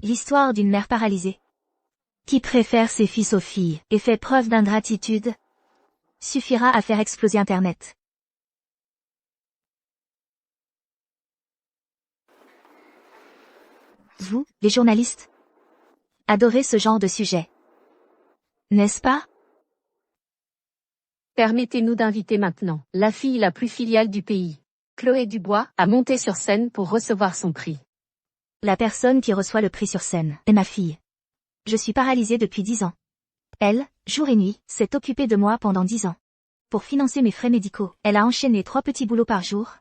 L'histoire d'une mère paralysée. Qui préfère ses fils aux filles et fait preuve d'ingratitude suffira à faire exploser Internet. Vous, les journalistes, adorez ce genre de sujet. N'est-ce pas? Permettez-nous d'inviter maintenant la fille la plus filiale du pays, Chloé Dubois, à monter sur scène pour recevoir son prix. La personne qui reçoit le prix sur scène est ma fille. Je suis paralysée depuis 10 ans. Elle, jour et nuit, s'est occupée de moi pendant 10 ans. Pour financer mes frais médicaux, elle a enchaîné 3 petits boulots par jour.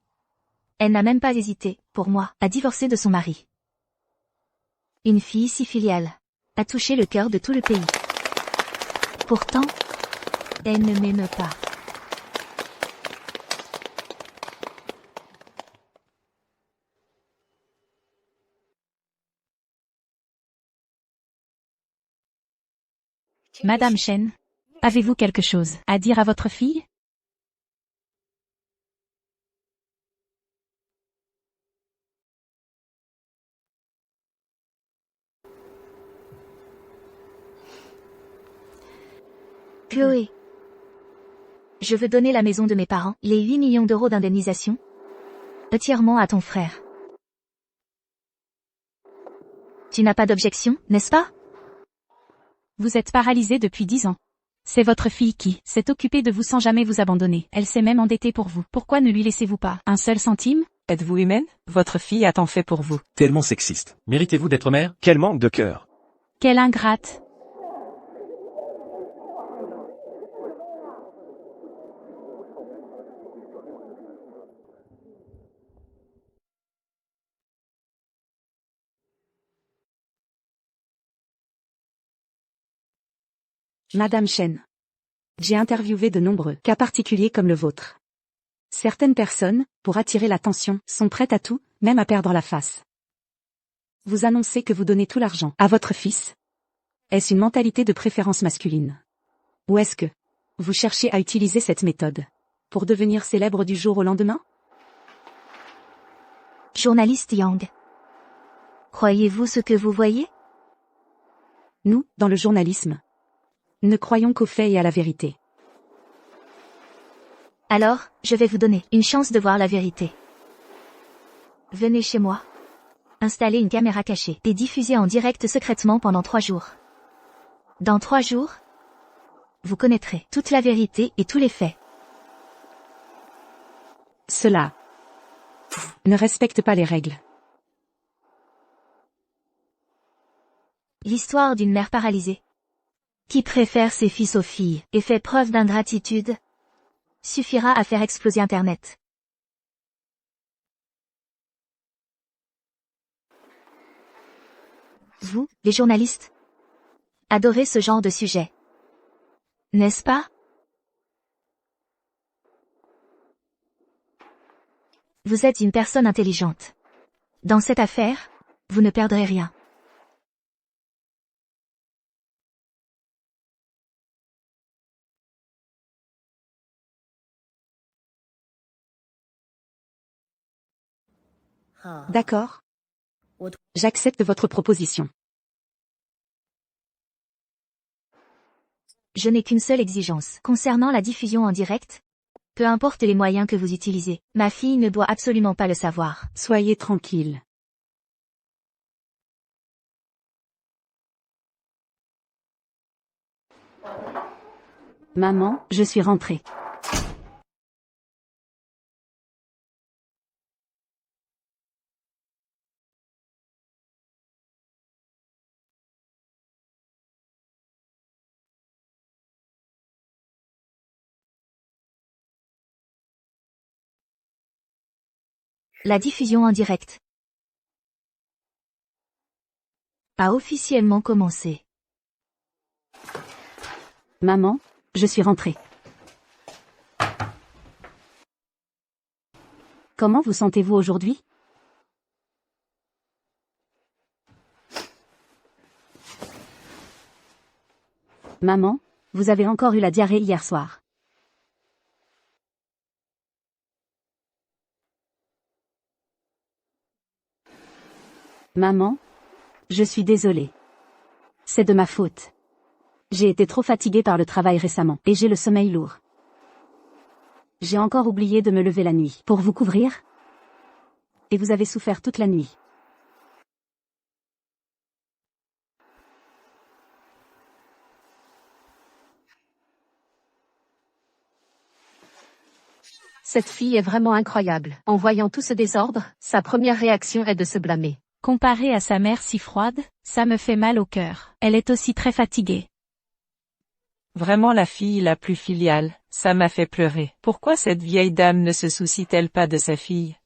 Elle n'a même pas hésité, pour moi, à divorcer de son mari. Une fille si filiale a touché le cœur de tout le pays. Pourtant, elle ne m'aime pas. Madame Chen, avez-vous quelque chose à dire à votre fille? Chloé. Je veux donner la maison de mes parents, les 8 millions d'euros d'indemnisation, entièrement à ton frère. Tu n'as pas d'objection, n'est-ce pas? Vous êtes paralysée depuis 10 ans. C'est votre fille qui s'est occupée de vous sans jamais vous abandonner. Elle s'est même endettée pour vous. Pourquoi ne lui laissez-vous pas un seul centime? Êtes-vous humaine? Votre fille a tant fait pour vous. Tellement sexiste. Méritez-vous d'être mère? Quel manque de cœur. Quelle ingrate! Madame Chen. J'ai interviewé de nombreux cas particuliers comme le vôtre. Certaines personnes, pour attirer l'attention, sont prêtes à tout, même à perdre la face. Vous annoncez que vous donnez tout l'argent à votre fils. Est-ce une mentalité de préférence masculine? Ou est-ce que vous cherchez à utiliser cette méthode pour devenir célèbre du jour au lendemain? Journaliste Yang. Croyez-vous ce que vous voyez? Nous, dans le journalisme, ne croyons qu'aux faits et à la vérité. Alors, je vais vous donner une chance de voir la vérité. Venez chez moi. Installez une caméra cachée et diffusez en direct secrètement pendant 3 jours. Dans 3 jours, vous connaîtrez toute la vérité et tous les faits. Cela ne respecte pas les règles. L'histoire d'une mère paralysée. Qui préfère ses fils aux filles et fait preuve d'ingratitude suffira à faire exploser Internet. Vous, les journalistes, adorez ce genre de sujet. N'est-ce pas? Vous êtes une personne intelligente. Dans cette affaire, vous ne perdrez rien. D'accord. J'accepte votre proposition. Je n'ai qu'une seule exigence. Concernant la diffusion en direct, peu importe les moyens que vous utilisez, ma fille ne doit absolument pas le savoir. Soyez tranquille. Maman, je suis rentrée. La diffusion en direct a officiellement commencé. Maman, je suis rentrée. Comment vous sentez-vous aujourd'hui? Maman, vous avez encore eu la diarrhée hier soir. Maman, Je suis désolée. C'est de ma faute. J'ai été trop fatiguée par le travail récemment, et j'ai le sommeil lourd. J'ai encore oublié de me lever la nuit pour vous couvrir. Et vous avez souffert toute la nuit. Cette fille est vraiment incroyable. En voyant tout ce désordre, sa première réaction est de se blâmer. Comparée à sa mère si froide, ça me fait mal au cœur. Elle est aussi très fatiguée. Vraiment la fille la plus filiale, ça m'a fait pleurer. Pourquoi cette vieille dame ne se soucie-t-elle pas de sa fille?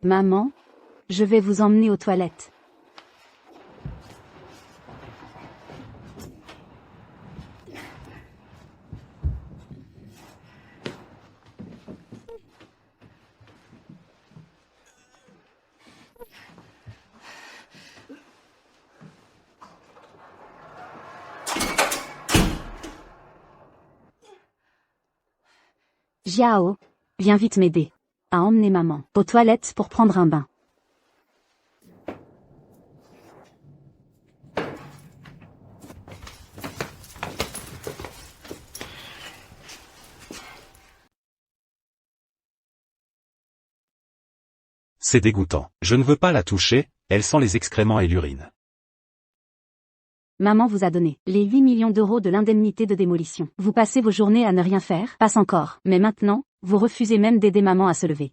Maman, je vais vous emmener aux toilettes. Jiao, viens vite m'aider à emmener maman aux toilettes pour prendre un bain. C'est dégoûtant. Je ne veux pas la toucher, elle sent les excréments et l'urine. Maman vous a donné les 8 millions d'euros de l'indemnité de démolition. Vous passez vos journées à ne rien faire, passe encore. Mais maintenant, vous refusez même d'aider maman à se lever.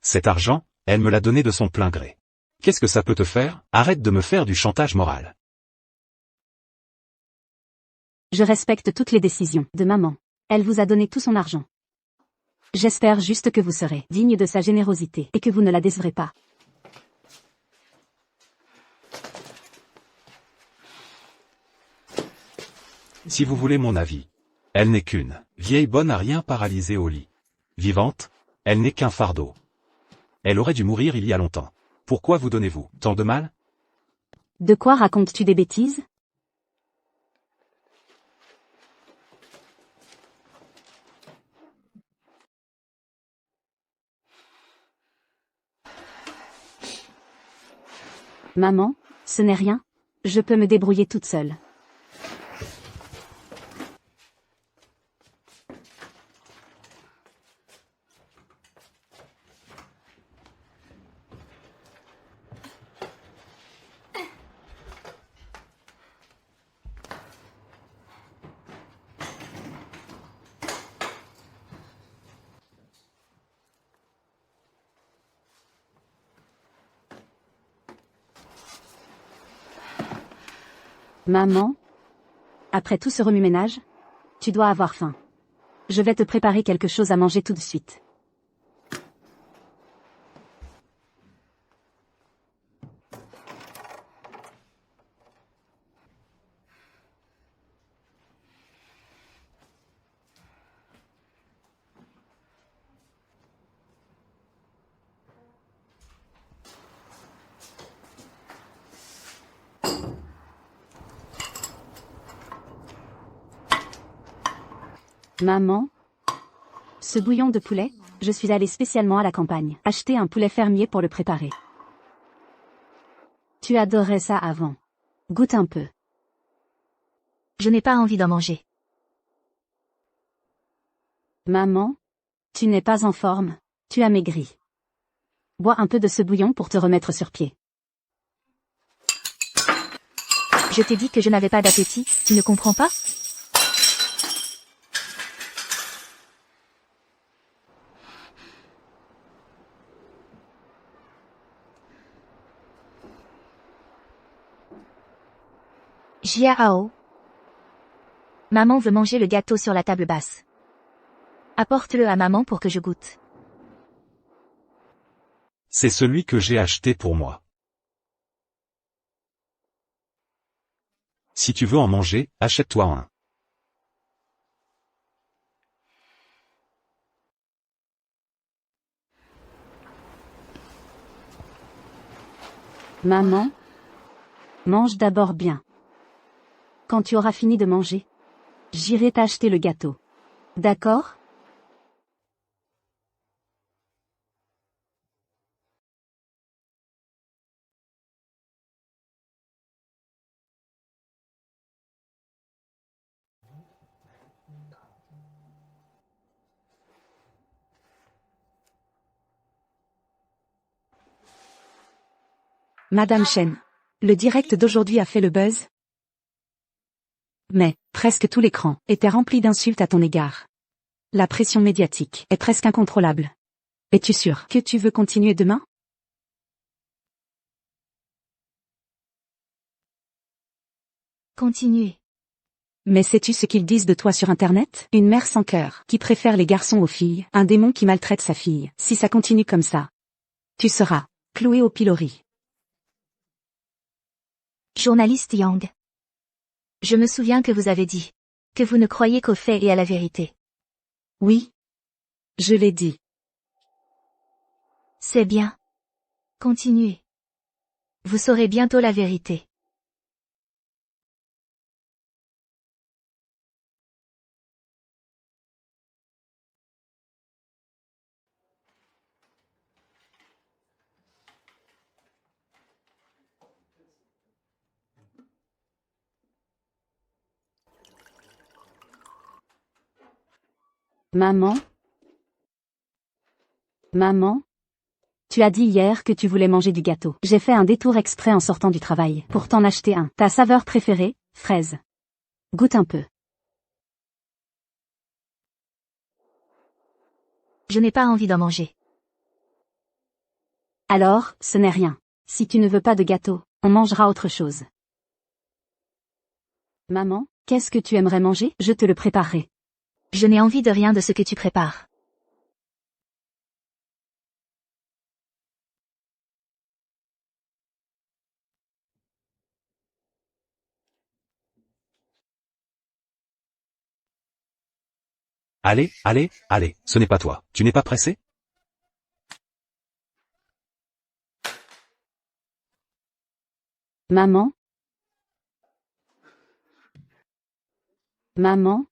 Cet argent, elle me l'a donné de son plein gré. Qu'est-ce que ça peut te faire? Arrête de me faire du chantage moral. Je respecte toutes les décisions de maman. Elle vous a donné tout son argent. J'espère juste que vous serez digne de sa générosité et que vous ne la décevrez pas. Si vous voulez mon avis, elle n'est qu'une vieille bonne à rien paralysée au lit. Vivante, elle n'est qu'un fardeau. Elle aurait dû mourir il y a longtemps. Pourquoi vous donnez-vous tant de mal? De quoi racontes-tu des bêtises? Maman, ce n'est rien. Je peux me débrouiller toute seule. Maman, après tout ce remue-ménage, tu dois avoir faim. Je vais te préparer quelque chose à manger tout de suite. Maman, ce bouillon de poulet, je suis allée spécialement à la campagne, acheter un poulet fermier pour le préparer. Tu adorais ça avant. Goûte un peu. Je n'ai pas envie d'en manger. Maman, tu n'es pas en forme, tu as maigri. Bois un peu de ce bouillon pour te remettre sur pied. Je t'ai dit que je n'avais pas d'appétit, tu ne comprends pas? Jiao. Maman veut manger le gâteau sur la table basse. Apporte-le à maman pour que je goûte. C'est celui que j'ai acheté pour moi. Si tu veux en manger, achète-toi un. Maman, mange d'abord bien. Quand tu auras fini de manger, j'irai t'acheter le gâteau. D'accord? Madame Chen. Le direct d'aujourd'hui a fait le buzz? Mais, presque tout l'écran était rempli d'insultes à ton égard. La pression médiatique est presque incontrôlable. Es-tu sûr que tu veux continuer demain? Continuez. Mais sais-tu ce qu'ils disent de toi sur Internet? Une mère sans cœur, qui préfère les garçons aux filles, un démon qui maltraite sa fille. Si ça continue comme ça, tu seras cloué au pilori. Journaliste Yang. Je me souviens que vous avez dit que vous ne croyez qu'aux faits et à la vérité. Oui. Je l'ai dit. C'est bien. Continuez. Vous saurez bientôt la vérité. Maman? Maman? Tu as dit hier que tu voulais manger du gâteau. J'ai fait un détour exprès en sortant du travail pour t'en acheter un. Ta saveur préférée, fraise. Goûte un peu. Je n'ai pas envie d'en manger. Alors, ce n'est rien. Si tu ne veux pas de gâteau, on mangera autre chose. Maman, qu'est-ce que tu aimerais manger? Je te le préparerai. Je n'ai envie de rien de ce que tu prépares. Allez, allez, allez, ce n'est pas toi. Tu n'es pas pressé? Maman? Maman?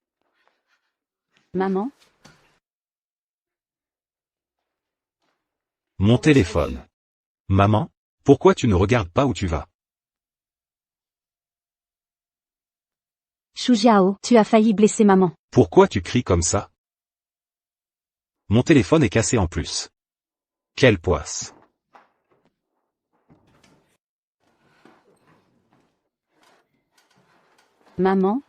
Maman? Mon téléphone. Maman? Pourquoi tu ne regardes pas où tu vas? Shu Jiao, tu as failli blesser maman. Pourquoi tu cries comme ça? Mon téléphone est cassé en plus. Quelle poisse. Maman?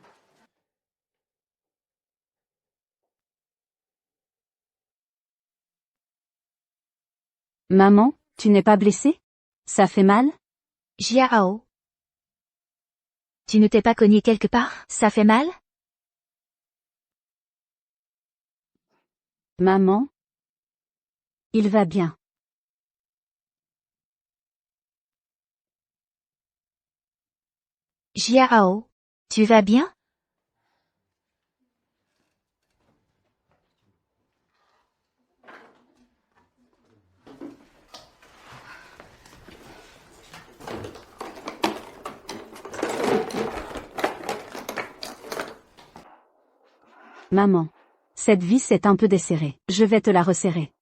Maman, tu n'es pas blessée? Ça fait mal? Jiao. Tu ne t'es pas cogné quelque part? Ça fait mal? Maman? Il va bien. Jiao. Tu vas bien? Maman. Cette vis est un peu desserrée. Je vais te la resserrer.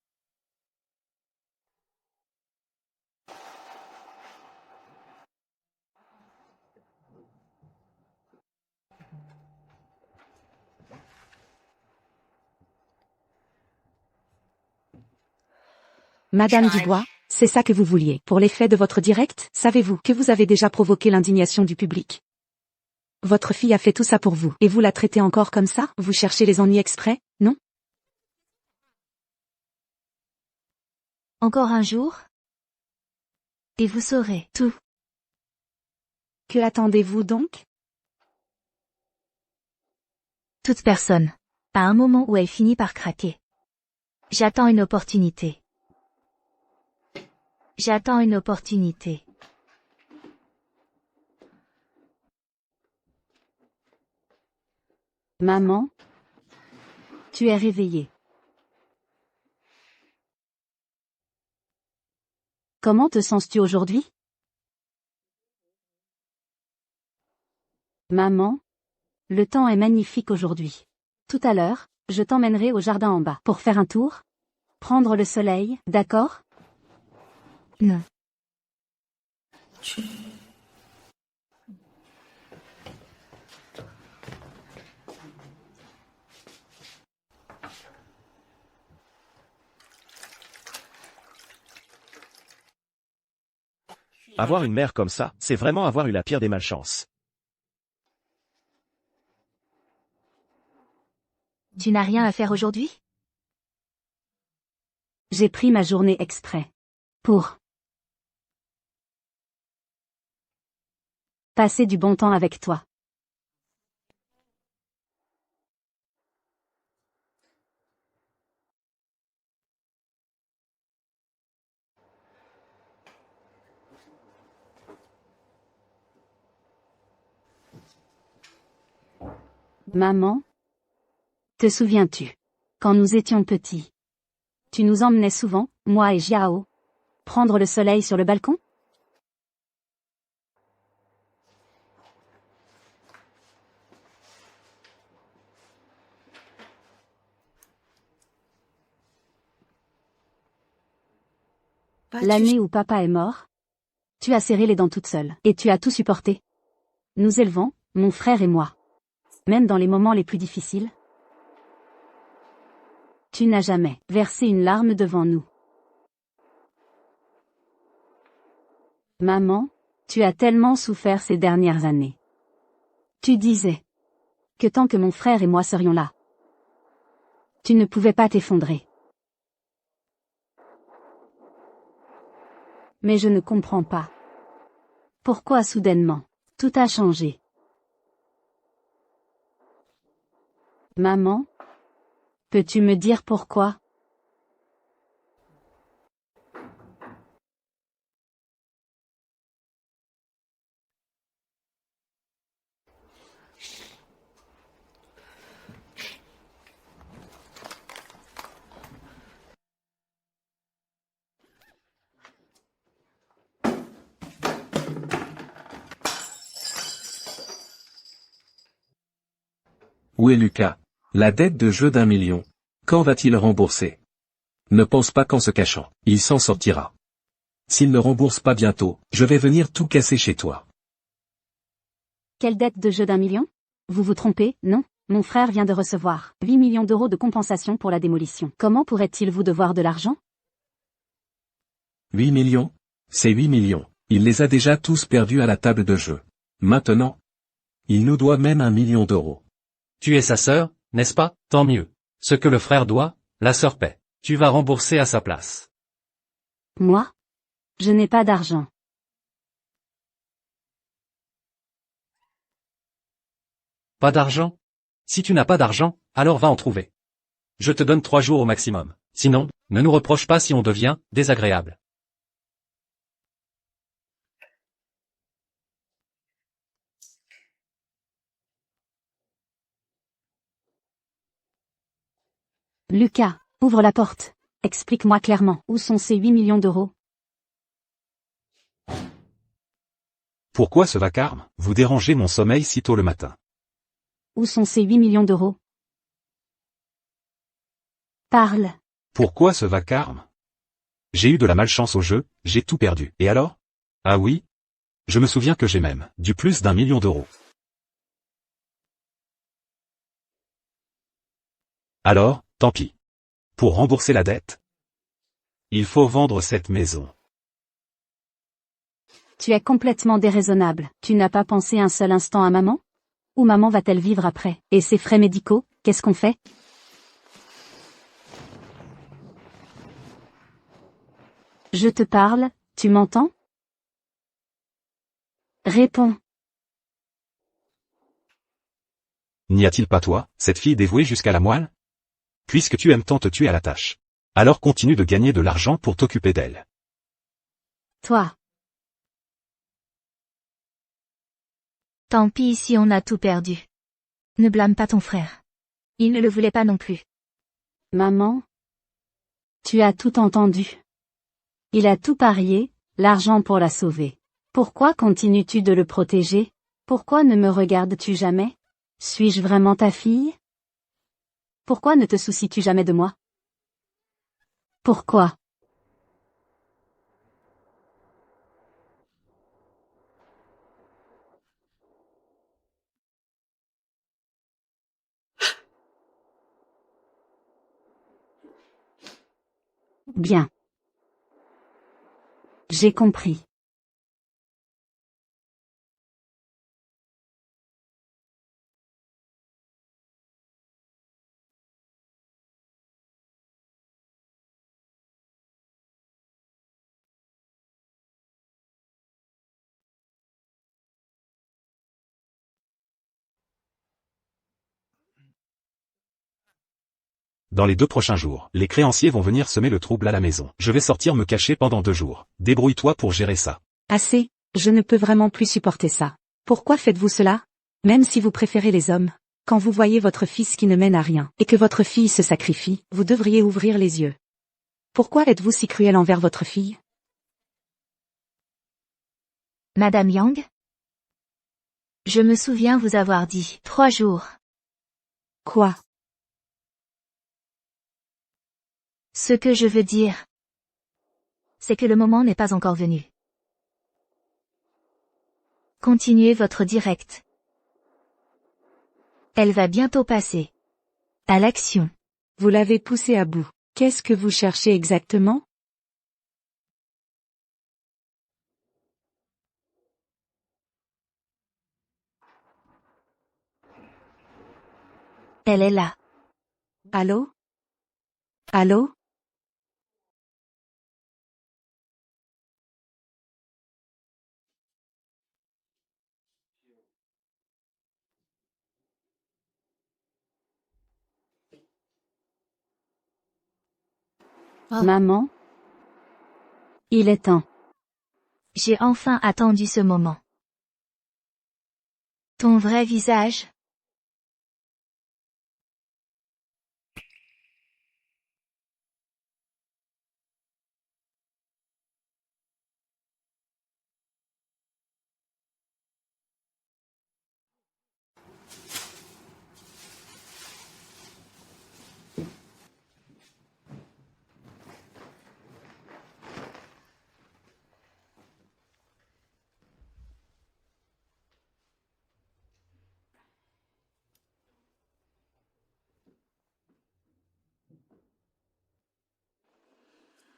Madame Dubois, c'est ça que vous vouliez. Pour l'effet de votre direct, savez-vous que vous avez déjà provoqué l'indignation du public? Votre fille a fait tout ça pour vous, et vous la traitez encore comme ça? Vous cherchez les ennuis exprès, non? Encore un jour? Et vous saurez tout. Que attendez-vous donc? Toute personne. À un moment où elle finit par craquer. J'attends une opportunité. J'attends une opportunité. Maman? Tu es réveillée. Comment te sens-tu aujourd'hui? Maman? Le temps est magnifique aujourd'hui. Tout à l'heure, je t'emmènerai au jardin en bas pour faire un tour. Prendre le soleil, d'accord? Non. Avoir une mère comme ça, c'est vraiment avoir eu la pire des malchances. Tu n'as rien à faire aujourd'hui? J'ai pris ma journée exprès. Pour passer du bon temps avec toi. Maman? Te souviens-tu? Quand nous étions petits. Tu nous emmenais souvent, moi et Jiao, prendre le soleil sur le balcon? L'année où papa est mort, tu as serré les dents toute seule, et tu as tout supporté. Nous élevant, mon frère et moi. Même dans les moments les plus difficiles. Tu n'as jamais versé une larme devant nous. Maman, tu as tellement souffert ces dernières années. Tu disais que tant que mon frère et moi serions là, tu ne pouvais pas t'effondrer. Mais je ne comprends pas. Pourquoi soudainement, tout a changé? Maman? Peux-tu me dire pourquoi? Où est Lucas? La dette de jeu d'1 million. Quand va-t-il rembourser? Ne pense pas qu'en se cachant, il s'en sortira. S'il ne rembourse pas bientôt, je vais venir tout casser chez toi. Quelle dette de jeu d'1 million? Vous vous trompez, non? Mon frère vient de recevoir 8 millions d'euros de compensation pour la démolition. Comment pourrait-il vous devoir de l'argent? 8 millions? C'est 8 millions. Il les a déjà tous perdus à la table de jeu. Maintenant, il nous doit même 1 million d'euros. Tu es sa sœur, n'est-ce pas? Tant mieux. Ce que le frère doit, la sœur paie. Tu vas rembourser à sa place. Moi? Je n'ai pas d'argent. Pas d'argent? Si tu n'as pas d'argent, alors va en trouver. Je te donne 3 jours au maximum. Sinon, ne nous reproche pas si on devient désagréable. Lucas, ouvre la porte. Explique-moi clairement, où sont ces 8 millions d'euros? Pourquoi ce vacarme? Vous dérangez mon sommeil si tôt le matin. Où sont ces 8 millions d'euros? Parle. Pourquoi ce vacarme? J'ai eu de la malchance au jeu, j'ai tout perdu. Et alors? Ah oui? Je me souviens que j'ai même du plus d'1 million d'euros. Alors, tant pis. Pour rembourser la dette, il faut vendre cette maison. Tu es complètement déraisonnable. Tu n'as pas pensé un seul instant à maman? Où maman va-t-elle vivre après? Et ses frais médicaux, qu'est-ce qu'on fait? Je te parle, tu m'entends? Réponds. N'y a-t-il pas toi, cette fille dévouée jusqu'à la moelle? Puisque tu aimes tant te tuer à la tâche. Alors continue de gagner de l'argent pour t'occuper d'elle. Toi. Tant pis si on a tout perdu. Ne blâme pas ton frère. Il ne le voulait pas non plus. Maman? Tu as tout entendu. Il a tout parié, l'argent pour la sauver. Pourquoi continues-tu de le protéger? Pourquoi ne me regardes-tu jamais? Suis-je vraiment ta fille? Pourquoi ne te soucies-tu jamais de moi? Pourquoi? Bien. J'ai compris. Dans les 2 prochains jours, les créanciers vont venir semer le trouble à la maison. Je vais sortir me cacher pendant 2 jours. Débrouille-toi pour gérer ça. Assez, je ne peux vraiment plus supporter ça. Pourquoi faites-vous cela? Même si vous préférez les hommes, quand vous voyez votre fils qui ne mène à rien, et que votre fille se sacrifie, vous devriez ouvrir les yeux. Pourquoi êtes-vous si cruel envers votre fille? Madame Yang? Je me souviens vous avoir dit 3 jours. Quoi? Ce que je veux dire, c'est que le moment n'est pas encore venu. Continuez votre direct. Elle va bientôt passer à l'action. Vous l'avez poussé à bout. Qu'est-ce que vous cherchez exactement? Elle est là. Allô? Allô? Oh. Maman? Il est temps. J'ai enfin attendu ce moment. Ton vrai visage?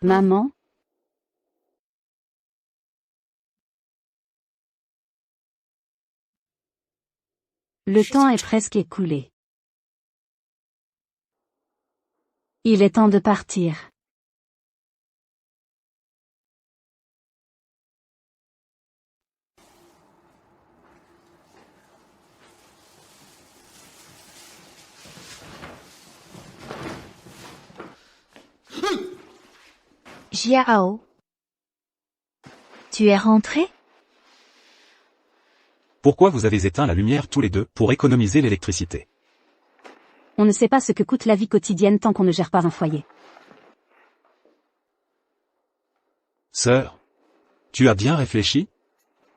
Maman? Le temps est presque écoulé. Il est temps de partir. Jiao? Tu es rentré? Pourquoi vous avez éteint la lumière tous les deux pour économiser l'électricité? On ne sait pas ce que coûte la vie quotidienne tant qu'on ne gère pas un foyer. Sœur, tu as bien réfléchi?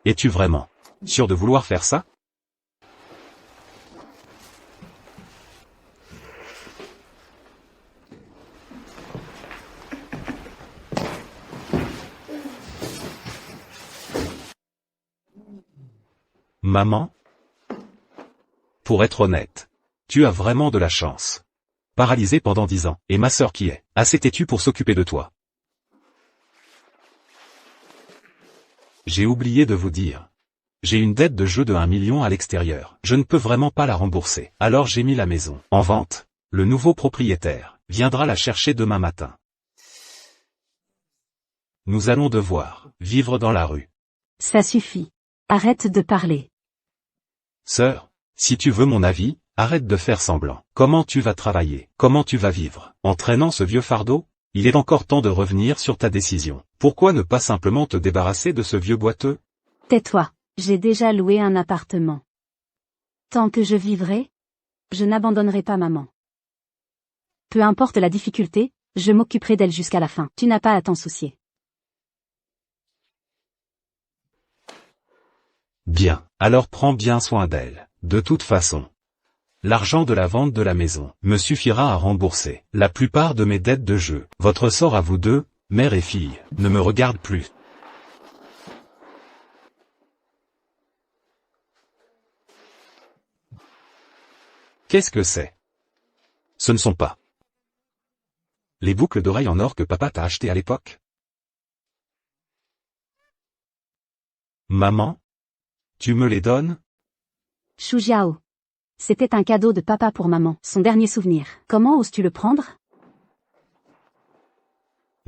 Es-tu vraiment sûre de vouloir faire ça? Maman? Pour être honnête, tu as vraiment de la chance. Paralysée pendant 10 ans, et ma sœur qui est assez têtue pour s'occuper de toi. J'ai oublié de vous dire. J'ai une dette de jeu de 1 million à l'extérieur. Je ne peux vraiment pas la rembourser. Alors j'ai mis la maison en vente. Le nouveau propriétaire viendra la chercher demain matin. Nous allons devoir vivre dans la rue. Ça suffit. Arrête de parler. Sœur, si tu veux mon avis, arrête de faire semblant. Comment tu vas travailler? Comment tu vas vivre? En traînant ce vieux fardeau? Il est encore temps de revenir sur ta décision. Pourquoi ne pas simplement te débarrasser de ce vieux boiteux? Tais-toi. J'ai déjà loué un appartement. Tant que je vivrai, je n'abandonnerai pas maman. Peu importe la difficulté, je m'occuperai d'elle jusqu'à la fin. Tu n'as pas à t'en soucier. Bien, alors prends bien soin d'elle. De toute façon, l'argent de la vente de la maison me suffira à rembourser la plupart de mes dettes de jeu. Votre sort à vous deux, mère et fille, ne me regarde plus. Qu'est-ce que c'est? Ce ne sont pas les boucles d'oreilles en or que papa t'a achetées à l'époque? Maman? Tu me les donnes? Shu Jiao. C'était un cadeau de papa pour maman, son dernier souvenir. Comment oses-tu le prendre?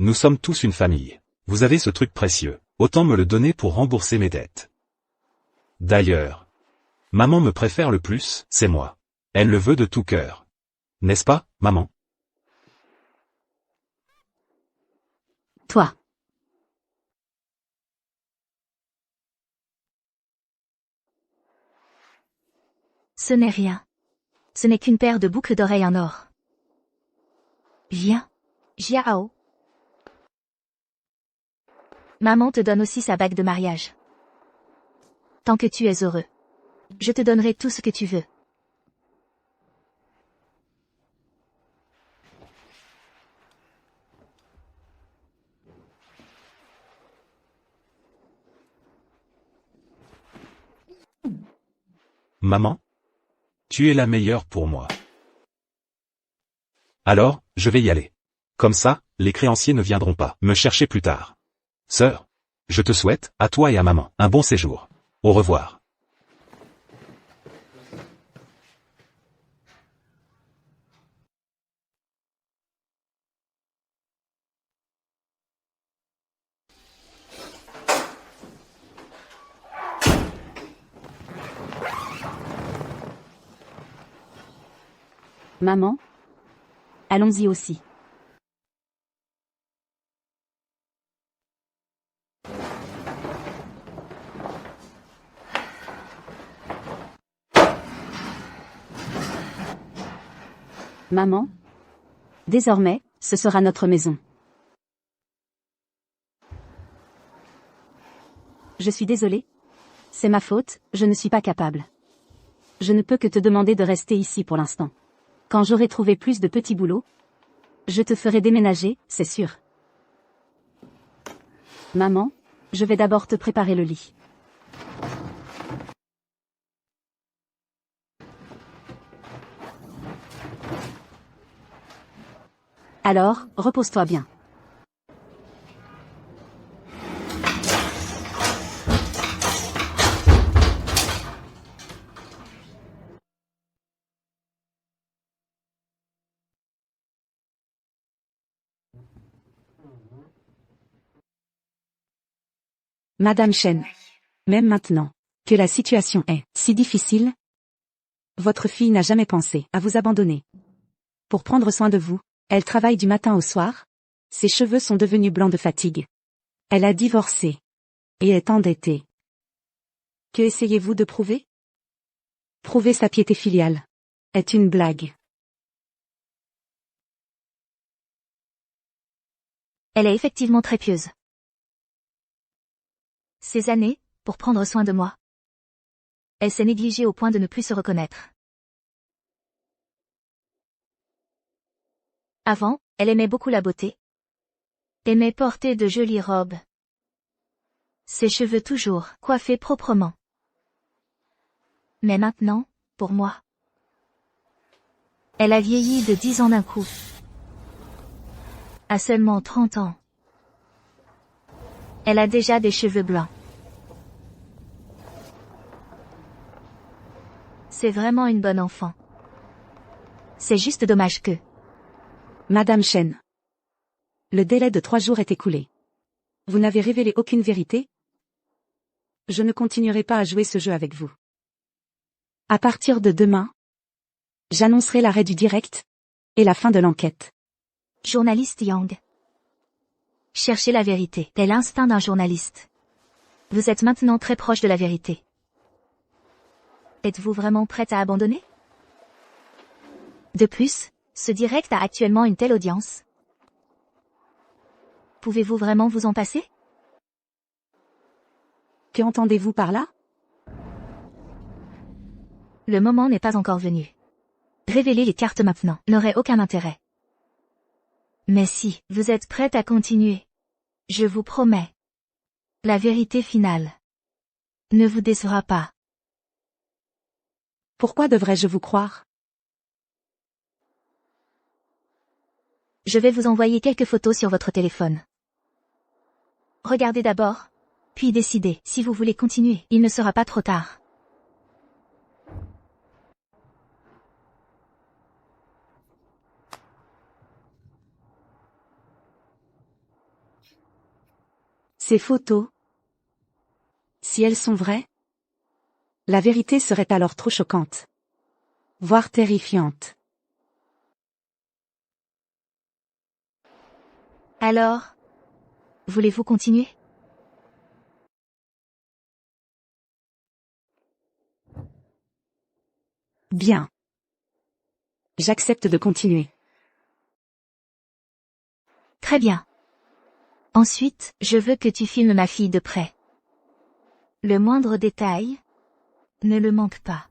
Nous sommes tous une famille. Vous avez ce truc précieux. Autant me le donner pour rembourser mes dettes. D'ailleurs, maman me préfère le plus, c'est moi. Elle le veut de tout cœur. N'est-ce pas, maman? Toi. Ce n'est rien. Ce n'est qu'une paire de boucles d'oreilles en or. Viens. Jiao. Maman te donne aussi sa bague de mariage. Tant que tu es heureux. Je te donnerai tout ce que tu veux. Maman? Tu es la meilleure pour moi. Alors, je vais y aller. Comme ça, les créanciers ne viendront pas me chercher plus tard. Sœur, je te souhaite, à toi et à maman, un bon séjour. Au revoir. Maman? Allons-y aussi. Maman? Désormais, ce sera notre maison. Je suis désolée. C'est ma faute, je ne suis pas capable. Je ne peux que te demander de rester ici pour l'instant. Quand j'aurai trouvé plus de petits boulots, je te ferai déménager, c'est sûr. Maman, je vais d'abord te préparer le lit. Alors, repose-toi bien. Madame Chen. Même maintenant, que la situation est si difficile, votre fille n'a jamais pensé à vous abandonner. Pour prendre soin de vous, elle travaille du matin au soir. Ses cheveux sont devenus blancs de fatigue. Elle a divorcé. Et est endettée. Que essayez-vous de prouver? Prouver sa piété filiale. Est une blague. Elle est effectivement très pieuse. Ces années, pour prendre soin de moi. Elle s'est négligée au point de ne plus se reconnaître. Avant, elle aimait beaucoup la beauté. Aimait porter de jolies robes. Ses cheveux toujours coiffés proprement. Mais maintenant, pour moi. Elle a vieilli de 10 ans d'un coup. À seulement 30 ans. Elle a déjà des cheveux blancs. C'est vraiment une bonne enfant. C'est juste dommage que... Madame Chen. Le délai de 3 jours est écoulé. Vous n'avez révélé aucune vérité? Je ne continuerai pas à jouer ce jeu avec vous. À partir de demain, j'annoncerai l'arrêt du direct et la fin de l'enquête. Journaliste Yang. Cherchez la vérité. C'est l'instinct d'un journaliste. Vous êtes maintenant très proche de la vérité. Êtes-vous vraiment prête à abandonner? De plus, ce direct a actuellement une telle audience. Pouvez-vous vraiment vous en passer? Que entendez-vous par là? Le moment n'est pas encore venu. Révéler les cartes maintenant n'aurait aucun intérêt. Mais si vous êtes prête à continuer, je vous promets. La vérité finale ne vous décevra pas. Pourquoi devrais-je vous croire? Je vais vous envoyer quelques photos sur votre téléphone. Regardez d'abord, puis décidez si vous voulez continuer. Il ne sera pas trop tard. Ces photos, si elles sont vraies, la vérité serait alors trop choquante, voire terrifiante. Alors, Voulez-vous continuer? Bien. J'accepte de continuer. Très bien. Ensuite, je veux que tu filmes ma fille de près. Le moindre détail, ne le manque pas.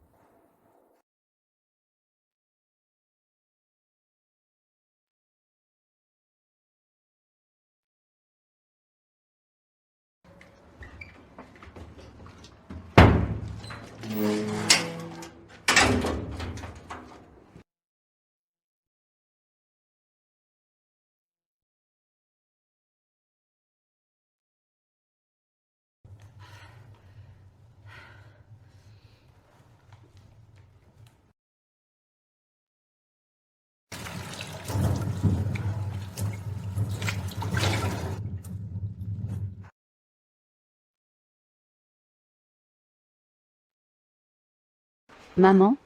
Maman,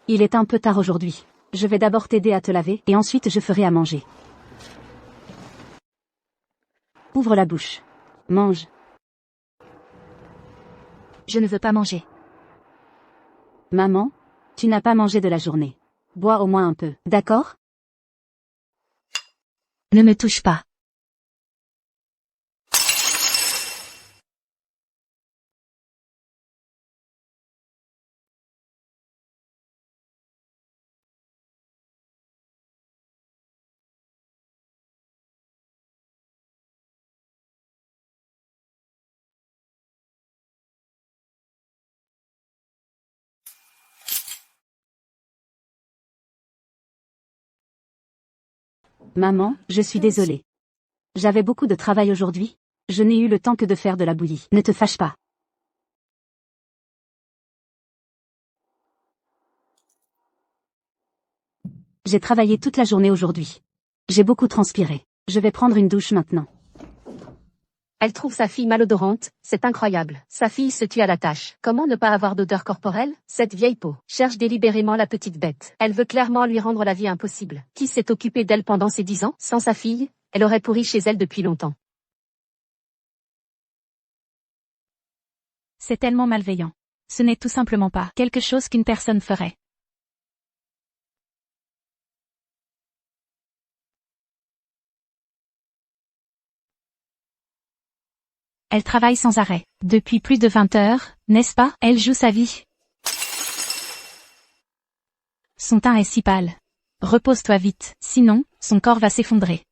il est un peu tard aujourd'hui. Je vais d'abord t'aider à te laver et ensuite je ferai à manger. Ouvre la bouche. Mange. Je ne veux pas manger. Maman, tu n'as pas mangé de la journée. Bois au moins un peu, d'accord? Ne me touche pas. Maman, je suis désolée. J'avais beaucoup de travail aujourd'hui. Je n'ai eu le temps que de faire de la bouillie. Ne te fâche pas. J'ai travaillé toute la journée aujourd'hui. J'ai beaucoup transpiré. Je vais prendre une douche maintenant. Elle trouve sa fille malodorante, c'est incroyable. Sa fille se tue à la tâche. Comment ne pas avoir d'odeur corporelle? Cette vieille peau cherche délibérément la petite bête. Elle veut clairement lui rendre la vie impossible. Qui s'est occupé d'elle pendant ces 10 ans? Sans sa fille, elle aurait pourri chez elle depuis longtemps. C'est tellement malveillant. Ce n'est tout simplement pas quelque chose qu'une personne ferait. Elle travaille sans arrêt. Depuis plus de 20 heures, n'est-ce pas? Elle joue sa vie. Son teint est si pâle. Repose-toi vite, sinon, son corps va s'effondrer.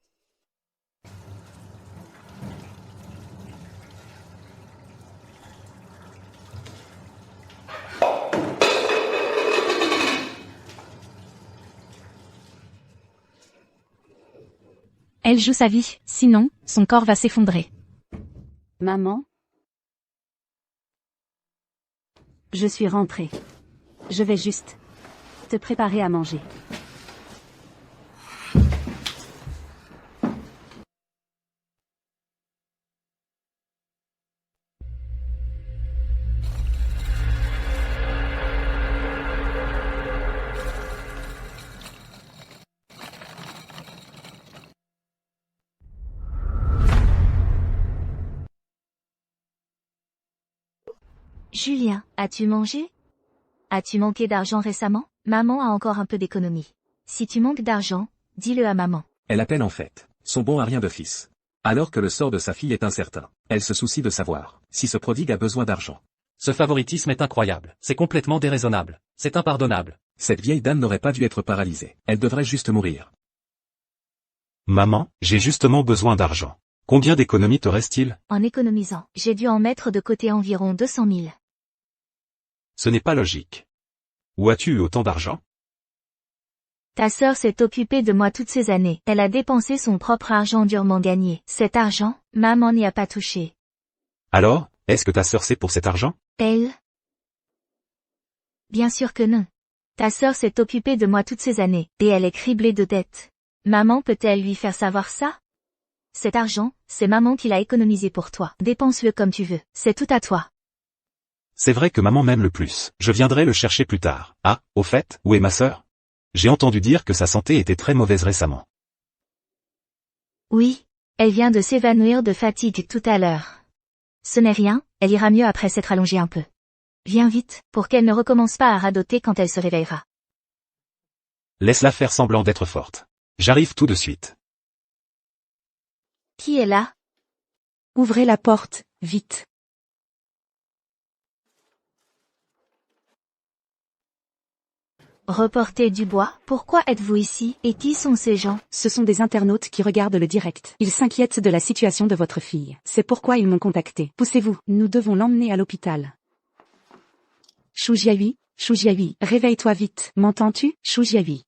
Elle joue sa vie, sinon, son corps va s'effondrer. Maman? Je suis rentrée. Je vais juste te préparer à manger. Julien, as-tu mangé? As-tu manqué d'argent récemment? Maman a encore un peu d'économie. Si tu manques d'argent, dis-le à maman. Elle appelle en fait. Son bon à rien de fils. Alors que le sort de sa fille est incertain. Elle se soucie de savoir si ce prodigue a besoin d'argent. Ce favoritisme est incroyable. C'est complètement déraisonnable. C'est impardonnable. Cette vieille dame n'aurait pas dû être paralysée. Elle devrait juste mourir. Maman, j'ai justement besoin d'argent. Combien d'économies te reste-t-il? En économisant, j'ai dû en mettre de côté environ 200 000. Ce n'est pas logique. Où as-tu eu autant d'argent? Ta sœur s'est occupée de moi toutes ces années. Elle a dépensé son propre argent durement gagné. Cet argent, maman n'y a pas touché. Alors, est-ce que ta sœur sait pour cet argent? Elle? Bien sûr que non. Ta sœur s'est occupée de moi toutes ces années, et elle est criblée de dettes. Maman peut-elle lui faire savoir ça? Cet argent, c'est maman qui l'a économisé pour toi. Dépense-le comme tu veux. C'est tout à toi. C'est vrai que maman m'aime le plus. Je viendrai le chercher plus tard. Ah, au fait, où est ma sœur? J'ai entendu dire que sa santé était très mauvaise récemment. Oui, Elle vient de s'évanouir de fatigue tout à l'heure. Ce n'est rien, elle ira mieux après s'être allongée un peu. Viens vite, pour qu'elle ne recommence pas à radoter quand elle se réveillera. Laisse-la faire semblant d'être forte. J'arrive tout de suite. Qui est là? Ouvrez la porte, vite. Reporter du bois, pourquoi êtes-vous ici, et qui sont ces gens? Ce sont des internautes qui regardent le direct. Ils s'inquiètent de la situation de votre fille. C'est pourquoi ils m'ont contacté. Poussez-vous, nous devons l'emmener à l'hôpital. Shujiahui, réveille-toi vite. M'entends-tu, Shujiahui?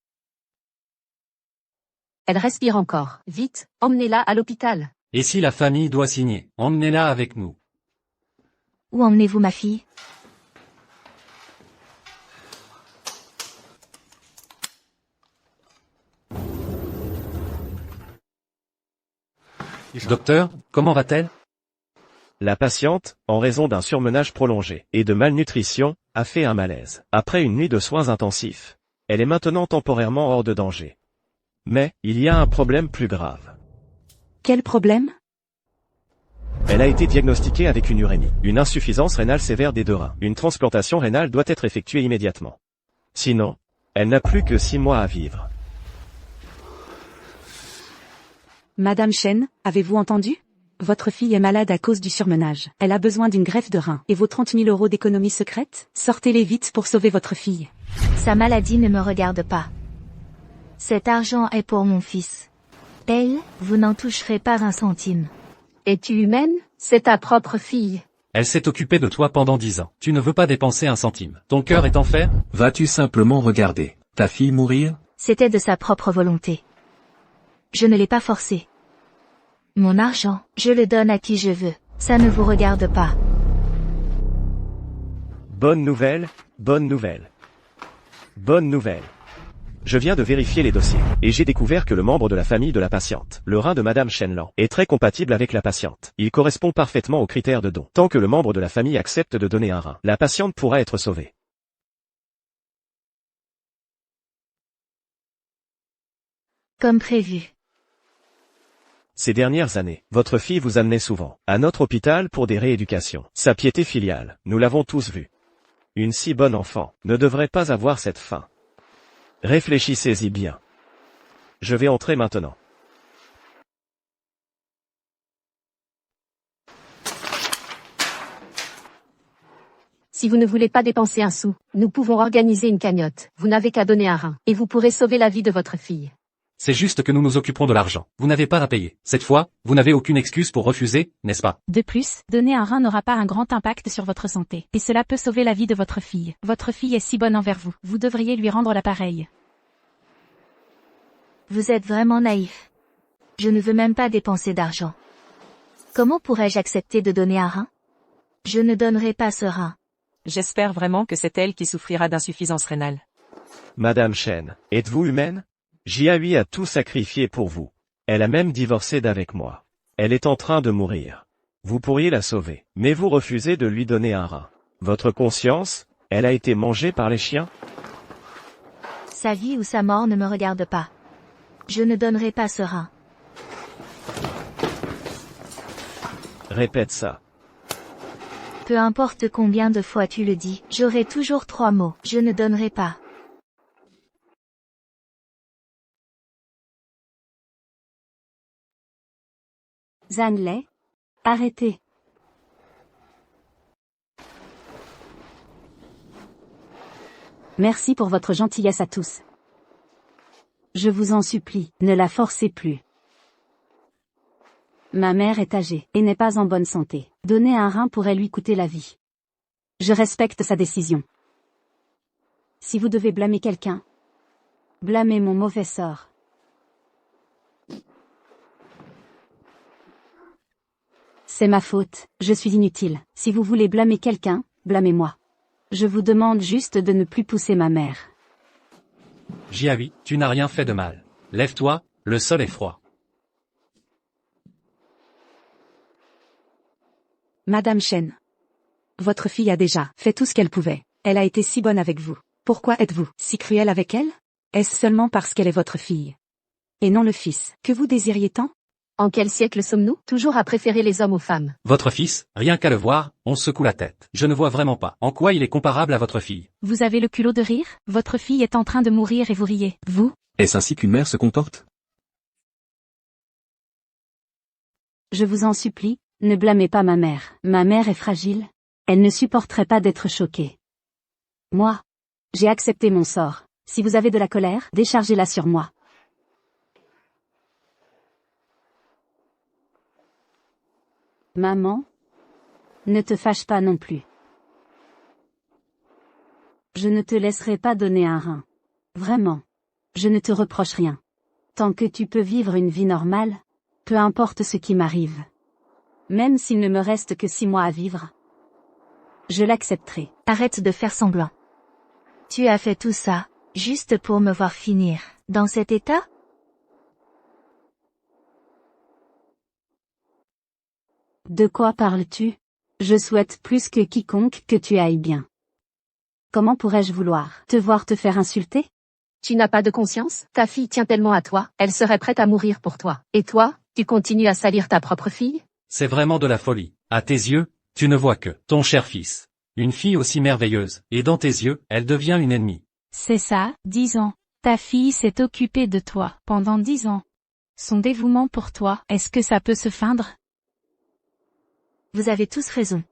Elle respire encore. Vite, emmenez-la à l'hôpital. Et si la famille doit signer, emmenez-la avec nous. Où emmenez-vous ma fille? Docteur, comment va-t-elle? La patiente, en raison d'un surmenage prolongé et de malnutrition, a fait un malaise. Après une nuit de soins intensifs, elle est maintenant temporairement hors de danger. Mais, il y a un problème plus grave. Quel problème? Elle a été diagnostiquée avec une urémie, une insuffisance rénale sévère des deux reins. Une transplantation rénale doit être effectuée immédiatement. Sinon, elle n'a plus que 6 mois à vivre. Madame Chen, avez-vous entendu? Votre fille est malade à cause du surmenage. Elle a besoin d'une greffe de rein. Et vos 30 000 € d'économie secrète? Sortez-les vite pour sauver votre fille. Sa maladie ne me regarde pas. Cet argent est pour mon fils. Elle, vous n'en toucherez pas un centime. Es-tu humaine? C'est ta propre fille. Elle s'est occupée de toi pendant 10 ans. Tu ne veux pas dépenser un centime. Ton cœur est en fer? Vas-tu simplement regarder ta fille mourir? C'était de sa propre volonté. Je ne l'ai pas forcée. Mon argent, je le donne à qui je veux. Ça ne vous regarde pas. Bonne nouvelle, bonne nouvelle. Bonne nouvelle. Je viens de vérifier les dossiers, et j'ai découvert que le membre de la famille de la patiente, le rein de Madame Shenlan, est très compatible avec la patiente. Il correspond parfaitement aux critères de don. Tant que le membre de la famille accepte de donner un rein, la patiente pourra être sauvée. Comme prévu. Ces dernières années, votre fille vous amenait souvent à notre hôpital pour des rééducations. Sa piété filiale, nous l'avons tous vu. Une si bonne enfant ne devrait pas avoir cette faim. Réfléchissez-y bien. Je vais entrer maintenant. Si vous ne voulez pas dépenser un sou, nous pouvons organiser une cagnotte. Vous n'avez qu'à donner un rein, et vous pourrez sauver la vie de votre fille. C'est juste que nous nous occuperons de l'argent. Vous n'avez pas à payer. Cette fois, vous n'avez aucune excuse pour refuser, n'est-ce pas? De plus, donner un rein n'aura pas un grand impact sur votre santé. Et cela peut sauver la vie de votre fille. Votre fille est si bonne envers vous. Vous devriez lui rendre l'appareil. Vous êtes vraiment naïf. Je ne veux même pas dépenser d'argent. Comment pourrais-je accepter de donner un rein? Je ne donnerai pas ce rein. J'espère vraiment que c'est elle qui souffrira d'insuffisance rénale. Madame Chen, êtes-vous humaine? Jiahui a tout sacrifié pour vous. Elle a même divorcé d'avec moi. Elle est en train de mourir. Vous pourriez la sauver, mais vous refusez de lui donner un rein. Votre conscience, elle a été mangée par les chiens? Sa vie ou sa mort ne me regarde pas. Je ne donnerai pas ce rein. Répète ça. Peu importe combien de fois tu le dis, j'aurai toujours 3 mots. Je ne donnerai pas. Zanlei, arrêtez. Merci pour votre gentillesse à tous. Je vous en supplie, ne la forcez plus. Ma mère est âgée, et n'est pas en bonne santé. Donner un rein pourrait lui coûter la vie. Je respecte sa décision. Si vous devez blâmer quelqu'un, blâmez mon mauvais sort. C'est ma faute, je suis inutile. Si vous voulez blâmer quelqu'un, blâmez-moi. Je vous demande juste de ne plus pousser ma mère. Jiahui, tu n'as rien fait de mal. Lève-toi, le sol est froid. Madame Chen. Votre fille a déjà fait tout ce qu'elle pouvait. Elle a été si bonne avec vous. Pourquoi êtes-vous si cruel avec elle? Est-ce seulement parce qu'elle est votre fille? Et non le fils, que vous désiriez tant? En quel siècle sommes-nous? Toujours à préférer les hommes aux femmes. Votre fils, rien qu'à le voir, on se secoue la tête. Je ne vois vraiment pas en quoi il est comparable à votre fille. Vous avez le culot de rire? Votre fille est en train de mourir et vous riez. Vous? Est-ce ainsi qu'une mère se comporte? Je vous en supplie, ne blâmez pas ma mère. Ma mère est fragile. Elle ne supporterait pas d'être choquée. Moi, j'ai accepté mon sort. Si vous avez de la colère, déchargez-la sur moi. Maman, ne te fâche pas non plus. Je ne te laisserai pas donner un rein. Vraiment. Je ne te reproche rien. Tant que tu peux vivre une vie normale, peu importe ce qui m'arrive. Même s'il ne me reste que 6 mois à vivre, je l'accepterai. Arrête de faire semblant. Tu as fait tout ça, juste pour me voir finir, dans cet état? De quoi parles-tu? Je souhaite plus que quiconque que tu ailles bien. Comment pourrais-je vouloir te voir te faire insulter? Tu n'as pas de conscience? Ta fille tient tellement à toi, elle serait prête à mourir pour toi. Et toi, tu continues à salir ta propre fille? C'est vraiment de la folie. À tes yeux, tu ne vois que ton cher fils. Une fille aussi merveilleuse, et dans tes yeux, elle devient une ennemie. C'est ça, 10 ans. Ta fille s'est occupée de toi pendant 10 ans. Son dévouement pour toi, est-ce que ça peut se feindre? Vous avez tous raison.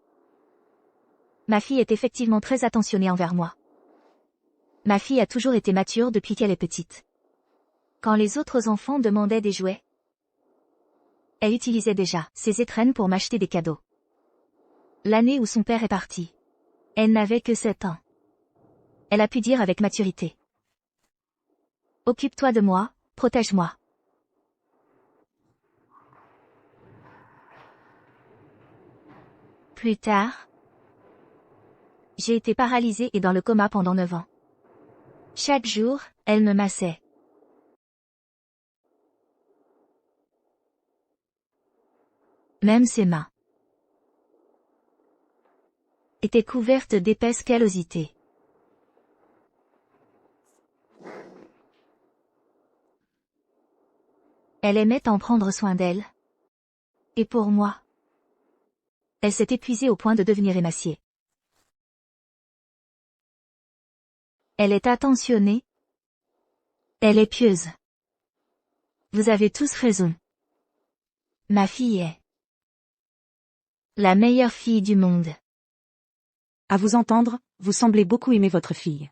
Ma fille est effectivement très attentionnée envers moi. Ma fille a toujours été mature depuis qu'elle est petite. Quand les autres enfants demandaient des jouets, elle utilisait déjà ses étrennes pour m'acheter des cadeaux. L'année où son père est parti, elle n'avait que 7 ans. Elle a pu dire avec maturité: occupe-toi de moi, protège-moi. Plus tard, j'ai été paralysée et dans le coma pendant 9 ans. Chaque jour, elle me massait. Même ses mains étaient couvertes d'épaisses callosités. Elle aimait en prendre soin d'elle. Et pour moi, elle s'est épuisée au point de devenir émaciée. Elle est attentionnée. Elle est pieuse. Vous avez tous raison. Ma fille est la meilleure fille du monde. À vous entendre, vous semblez beaucoup aimer votre fille.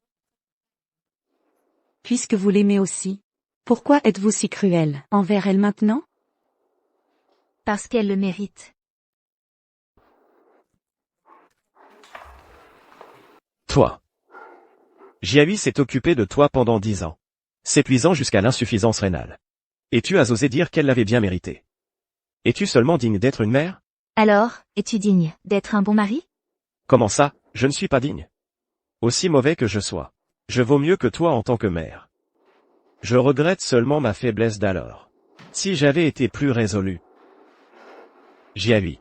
Puisque vous l'aimez aussi, pourquoi êtes-vous si cruel envers elle maintenant? Parce qu'elle le mérite. Toi. Jiahui s'est occupé de toi pendant 10 ans. S'épuisant jusqu'à l'insuffisance rénale. Et tu as osé dire qu'elle l'avait bien mérité. Es-tu seulement digne d'être une mère? Alors, es-tu digne d'être un bon mari? Comment ça, je ne suis pas digne? Aussi mauvais que je sois, je vaux mieux que toi en tant que mère. Je regrette seulement ma faiblesse d'alors. Si j'avais été plus résolu. Jiahui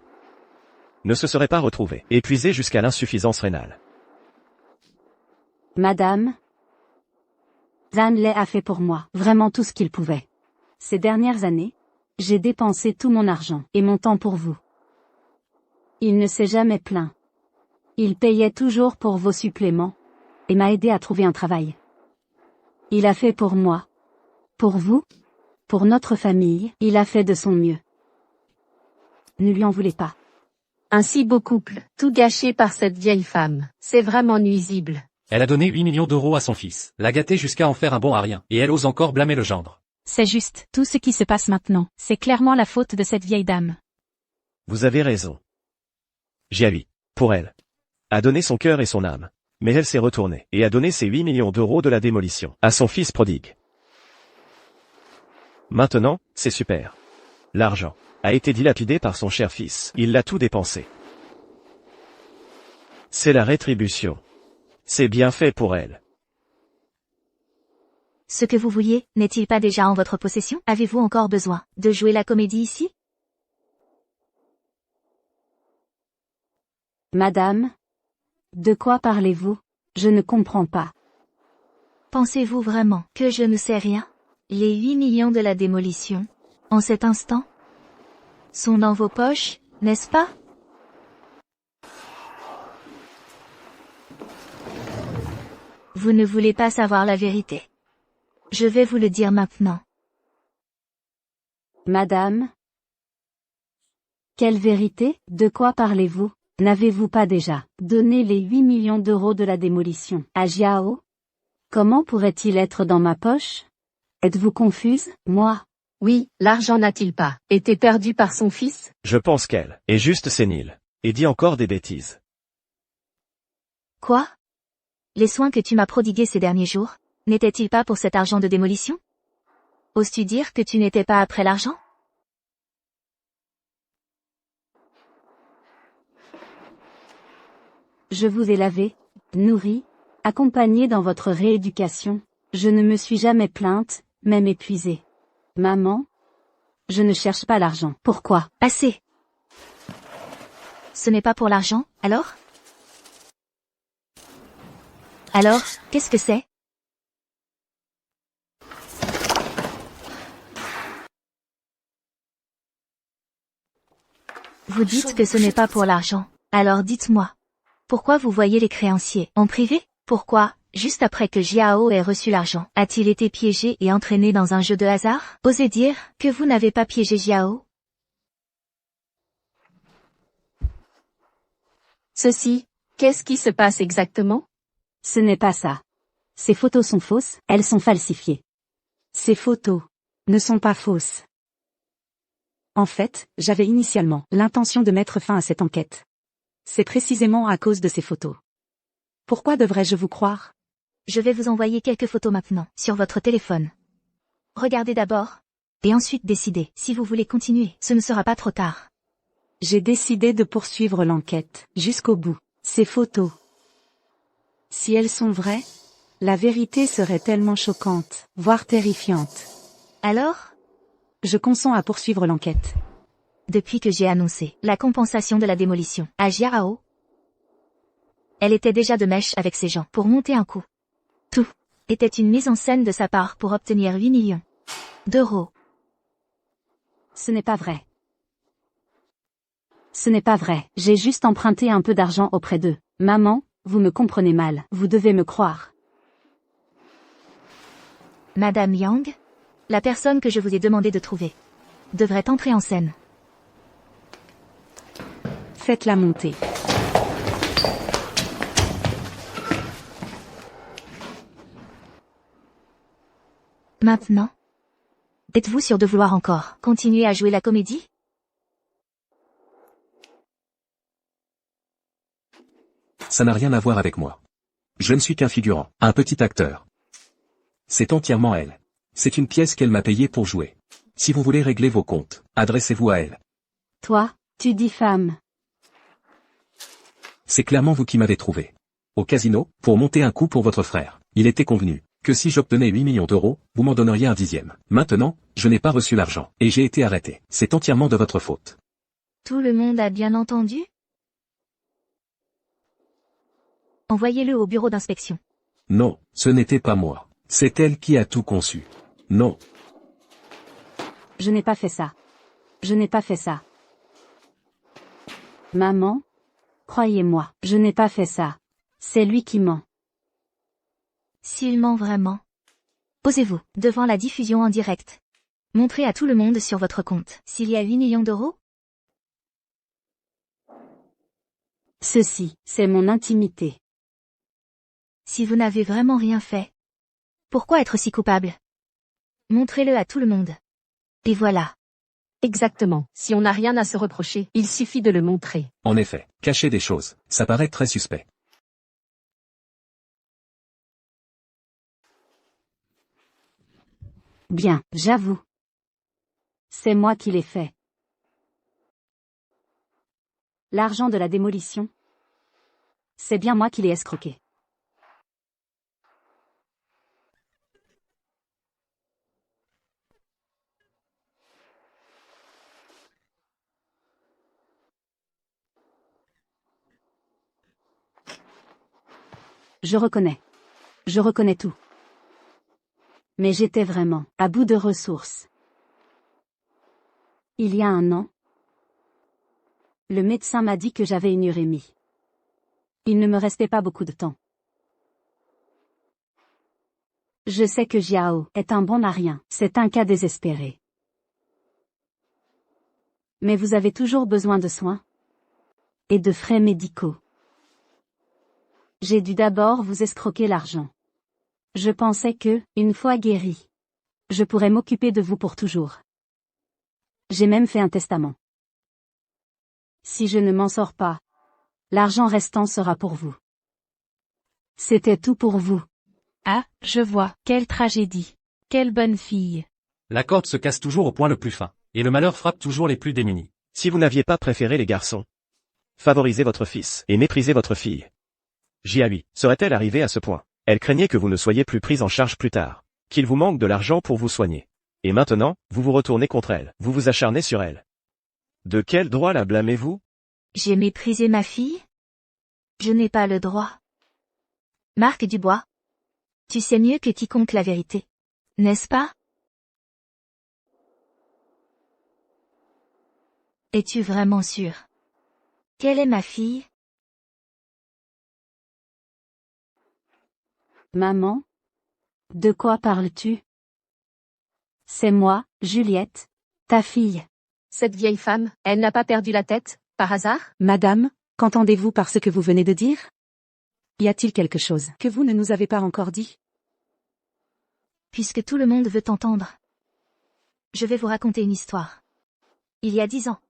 ne se serait pas retrouvé, épuisé jusqu'à l'insuffisance rénale. Madame, Zanlei a fait pour moi vraiment tout ce qu'il pouvait. Ces dernières années, j'ai dépensé tout mon argent et mon temps pour vous. Il ne s'est jamais plaint. Il payait toujours pour vos suppléments et m'a aidé à trouver un travail. Il a fait pour moi, pour vous, pour notre famille, il a fait de son mieux. Ne lui en voulez pas. Un si beau couple, tout gâché par cette vieille femme, c'est vraiment nuisible. Elle a donné 8 millions d'euros à son fils, l'a gâté jusqu'à en faire un bon à rien, et elle ose encore blâmer le gendre. C'est juste, tout ce qui se passe maintenant, c'est clairement la faute de cette vieille dame. Vous avez raison. Jiahui, pour elle, a donné son cœur et son âme. Mais elle s'est retournée, et a donné ses 8 millions d'euros de la démolition, à son fils prodigue. Maintenant, c'est super. L'argent a été dilapidé par son cher fils, il l'a tout dépensé. C'est la rétribution. C'est bien fait pour elle. Ce que vous vouliez, n'est-il pas déjà en votre possession? Avez-vous encore besoin de jouer la comédie ici? Madame, de quoi parlez-vous? Je ne comprends pas. Pensez-vous vraiment que je ne sais rien? Les 8 millions de la démolition, en cet instant? sont dans vos poches, n'est-ce pas? Vous ne voulez pas savoir la vérité. Je vais vous le dire maintenant. Madame? Quelle vérité? De quoi parlez-vous? N'avez-vous pas déjà donné les 8 millions d'euros de la démolition à Jiao? Comment pourrait-il être dans ma poche? Êtes-vous confuse? Moi? Oui, l'argent n'a-t-il pas été perdu par son fils? Je pense qu'elle est juste sénile. Et dit encore des bêtises. Quoi? Les soins que tu m'as prodigués ces derniers jours, n'étaient-ils pas pour cet argent de démolition? Oses-tu dire que tu n'étais pas après l'argent? Je vous ai lavé, nourri, accompagné dans votre rééducation. Je ne me suis jamais plainte, même épuisée. Maman? Je ne cherche pas l'argent. Pourquoi? Assez. Ce n'est pas pour l'argent, alors? Alors, qu'est-ce que c'est? Vous dites que ce n'est pas pour l'argent. Alors dites-moi. Pourquoi vous voyez les créanciers en privé? Pourquoi, juste après que Jiao ait reçu l'argent, a-t-il été piégé et entraîné dans un jeu de hasard? Osez dire que vous n'avez pas piégé Jiao? Ceci, qu'est-ce qui se passe exactement? Ce n'est pas ça. Ces photos sont fausses, elles sont falsifiées. Ces photos ne sont pas fausses. En fait, j'avais initialement l'intention de mettre fin à cette enquête. C'est précisément à cause de ces photos. Pourquoi devrais-je vous croire? Je vais vous envoyer quelques photos maintenant, sur votre téléphone. Regardez d'abord, et ensuite décidez si vous voulez continuer, ce ne sera pas trop tard. J'ai décidé de poursuivre l'enquête, jusqu'au bout. Ces photos. Si elles sont vraies, la vérité serait tellement choquante, voire terrifiante. Alors? Je consens à poursuivre l'enquête. Depuis que j'ai annoncé la compensation de la démolition à Jiao, elle était déjà de mèche avec ces gens pour monter un coup. Tout était une mise en scène de sa part pour obtenir 8 millions d'euros. Ce n'est pas vrai. Ce n'est pas vrai. J'ai juste emprunté un peu d'argent auprès d'eux. Maman, vous me comprenez mal. Vous devez me croire. Madame Yang, la personne que je vous ai demandé de trouver, devrait entrer en scène. Faites-la monter. Maintenant? Êtes-vous sûr de vouloir encore continuer à jouer la comédie? Ça n'a rien à voir avec moi. Je ne suis qu'un figurant, un petit acteur. C'est entièrement elle. C'est une pièce qu'elle m'a payée pour jouer. Si vous voulez régler vos comptes, adressez-vous à elle. Toi, tu diffames. C'est clairement vous qui m'avez trouvé. Au casino, pour monter un coup pour votre frère. Il était convenu que si j'obtenais 8 millions d'euros, vous m'en donneriez un dixième. Maintenant, je n'ai pas reçu l'argent, et j'ai été arrêté. C'est entièrement de votre faute. Tout le monde a bien entendu? Envoyez-le au bureau d'inspection. Non, ce n'était pas moi. C'est elle qui a tout conçu. Non. Je n'ai pas fait ça. Je n'ai pas fait ça. Maman? Croyez-moi, je n'ai pas fait ça. C'est lui qui ment. S'il ment vraiment. Posez-vous devant la diffusion en direct. Montrez à tout le monde sur votre compte s'il y a 8 millions d'euros. Ceci, c'est mon intimité. Si vous n'avez vraiment rien fait, pourquoi être si coupable? Montrez-le à tout le monde. Et voilà. Exactement. Si on n'a rien à se reprocher, il suffit de le montrer. En effet, cacher des choses, ça paraît très suspect. Bien, j'avoue. C'est moi qui l'ai fait. L'argent de la démolition. C'est bien moi qui l'ai escroqué. Je reconnais. Je reconnais tout. Mais j'étais vraiment à bout de ressources. Il y a un an, Le médecin m'a dit que j'avais une urémie. Il ne me restait pas beaucoup de temps. Je sais que Jiao est un bon à rien, c'est un cas désespéré. Mais vous avez toujours besoin de soins et de frais médicaux. J'ai dû d'abord vous escroquer l'argent. Je pensais que, une fois guéri, je pourrais m'occuper de vous pour toujours. J'ai même fait un testament. Si je ne m'en sors pas, l'argent restant sera pour vous. C'était tout pour vous. Ah, je vois, quelle tragédie. Quelle bonne fille. La corde se casse toujours au point le plus fin, et le malheur frappe toujours les plus démunis. Si vous n'aviez pas préféré les garçons, favorisez votre fils et méprisez votre fille. Jiahui serait-elle arrivée à ce point? Elle craignait que vous ne soyez plus prise en charge plus tard, qu'il vous manque de l'argent pour vous soigner. Et maintenant, vous vous retournez contre elle, vous vous acharnez sur elle. De quel droit la blâmez-vous? J'ai méprisé ma fille? Je n'ai pas le droit. Marc Dubois. Tu sais mieux que quiconque la vérité. N'est-ce pas? Es-tu vraiment sûr? Quelle est ma fille? Maman? De quoi parles-tu? C'est moi, Juliette, ta fille. Cette vieille femme, elle n'a pas perdu la tête, par hasard? Madame, qu'entendez-vous par ce que vous venez de dire? Y a-t-il quelque chose que vous ne nous avez pas encore dit? Puisque tout le monde veut t'entendre. Je vais vous raconter une histoire. Il y a 10 ans.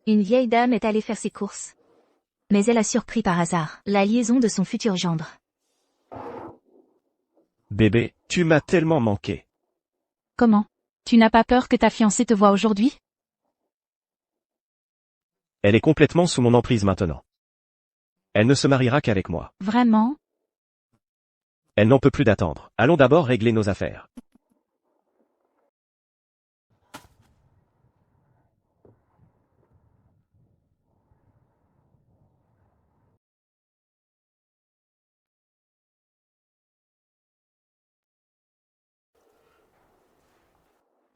Une vieille dame est allée faire ses courses. Mais elle a surpris par hasard la liaison de son futur gendre. Bébé, tu m'as tellement manqué. Comment? Tu n'as pas peur que ta fiancée te voie aujourd'hui? Elle est complètement sous mon emprise maintenant. Elle ne se mariera qu'avec moi. Vraiment? Elle n'en peut plus d'attendre. Allons d'abord régler nos affaires.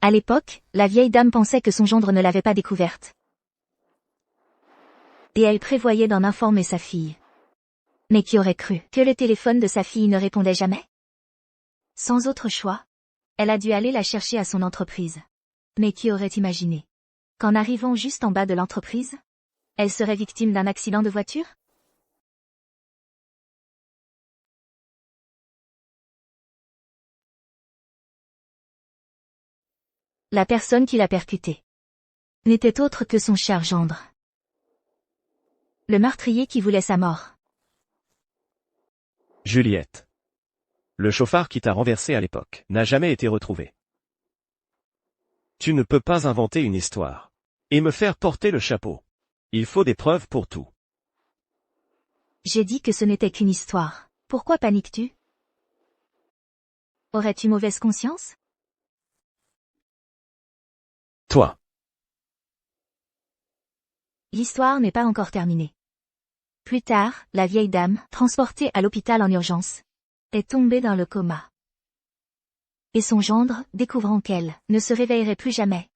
À l'époque, la vieille dame pensait que son gendre ne l'avait pas découverte. Et elle prévoyait d'en informer sa fille. Mais qui aurait cru que le téléphone de sa fille ne répondait jamais? Sans autre choix, elle a dû aller la chercher à son entreprise. Mais qui aurait imaginé qu'en arrivant juste en bas de l'entreprise, elle serait victime d'un accident de voiture? La personne qui l'a percutée n'était autre que son cher gendre. Le meurtrier qui voulait sa mort. Juliette. Le chauffard qui t'a renversé à l'époque n'a jamais été retrouvé. Tu ne peux pas inventer une histoire et me faire porter le chapeau. Il faut des preuves pour tout. J'ai dit que ce n'était qu'une histoire. Pourquoi paniques-tu? Aurais-tu mauvaise conscience? Toi. L'histoire n'est pas encore terminée. Plus tard, la vieille dame, transportée à l'hôpital en urgence, est tombée dans le coma. Et son gendre, découvrant qu'elle ne se réveillerait plus jamais,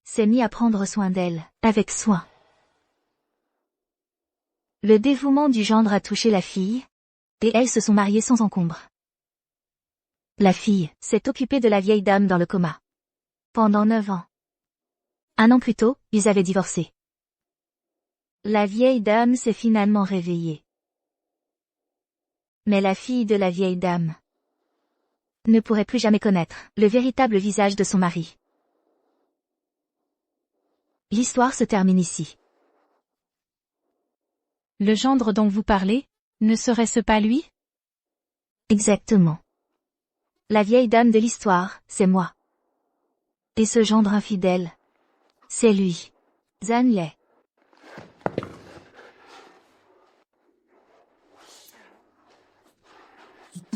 s'est mis à prendre soin d'elle, avec soin. Le dévouement du gendre a touché la fille, et elles se sont mariées sans encombre. La fille s'est occupée de la vieille dame dans le coma. Pendant 9 ans. 1 an plus tôt, ils avaient divorcé. La vieille dame s'est finalement réveillée. Mais la fille de la vieille dame ne pourrait plus jamais connaître le véritable visage de son mari. L'histoire se termine ici. Le gendre dont vous parlez, ne serait-ce pas lui? Exactement. La vieille dame de l'histoire, c'est moi. Et ce gendre infidèle, c'est lui. Zhan Lei.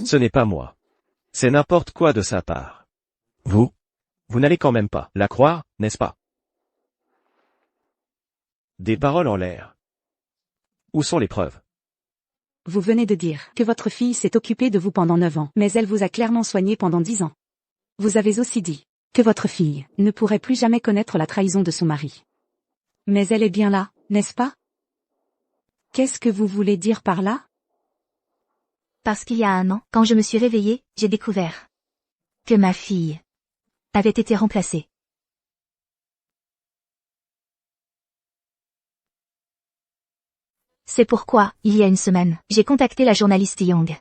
Ce n'est pas moi. C'est n'importe quoi de sa part. Vous n'allez quand même pas la croire, n'est-ce pas? Des paroles en l'air. Où sont les preuves? Vous venez de dire que votre fille s'est occupée de vous pendant 9 ans, mais elle vous a clairement soigné pendant 10 ans. Vous avez aussi dit que votre fille ne pourrait plus jamais connaître la trahison de son mari. Mais elle est bien là, n'est-ce pas? Qu'est-ce que vous voulez dire par là? Parce qu'il y a un an, quand je me suis réveillée, j'ai découvert que ma fille avait été remplacée. C'est pourquoi, il y a une semaine, j'ai contacté la journaliste Young.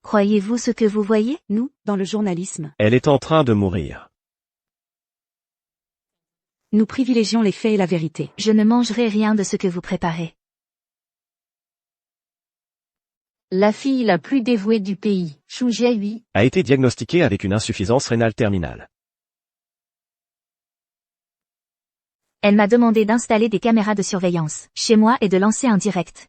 Croyez-vous ce que vous voyez? Nous, dans le journalisme, Elle est en train de mourir. nous privilégions les faits et la vérité. Je ne mangerai rien de ce que vous préparez. La fille la plus dévouée du pays, Xu Jiahui, A été diagnostiquée avec une insuffisance rénale terminale. Elle m'a demandé d'installer des caméras de surveillance chez moi et de lancer un direct.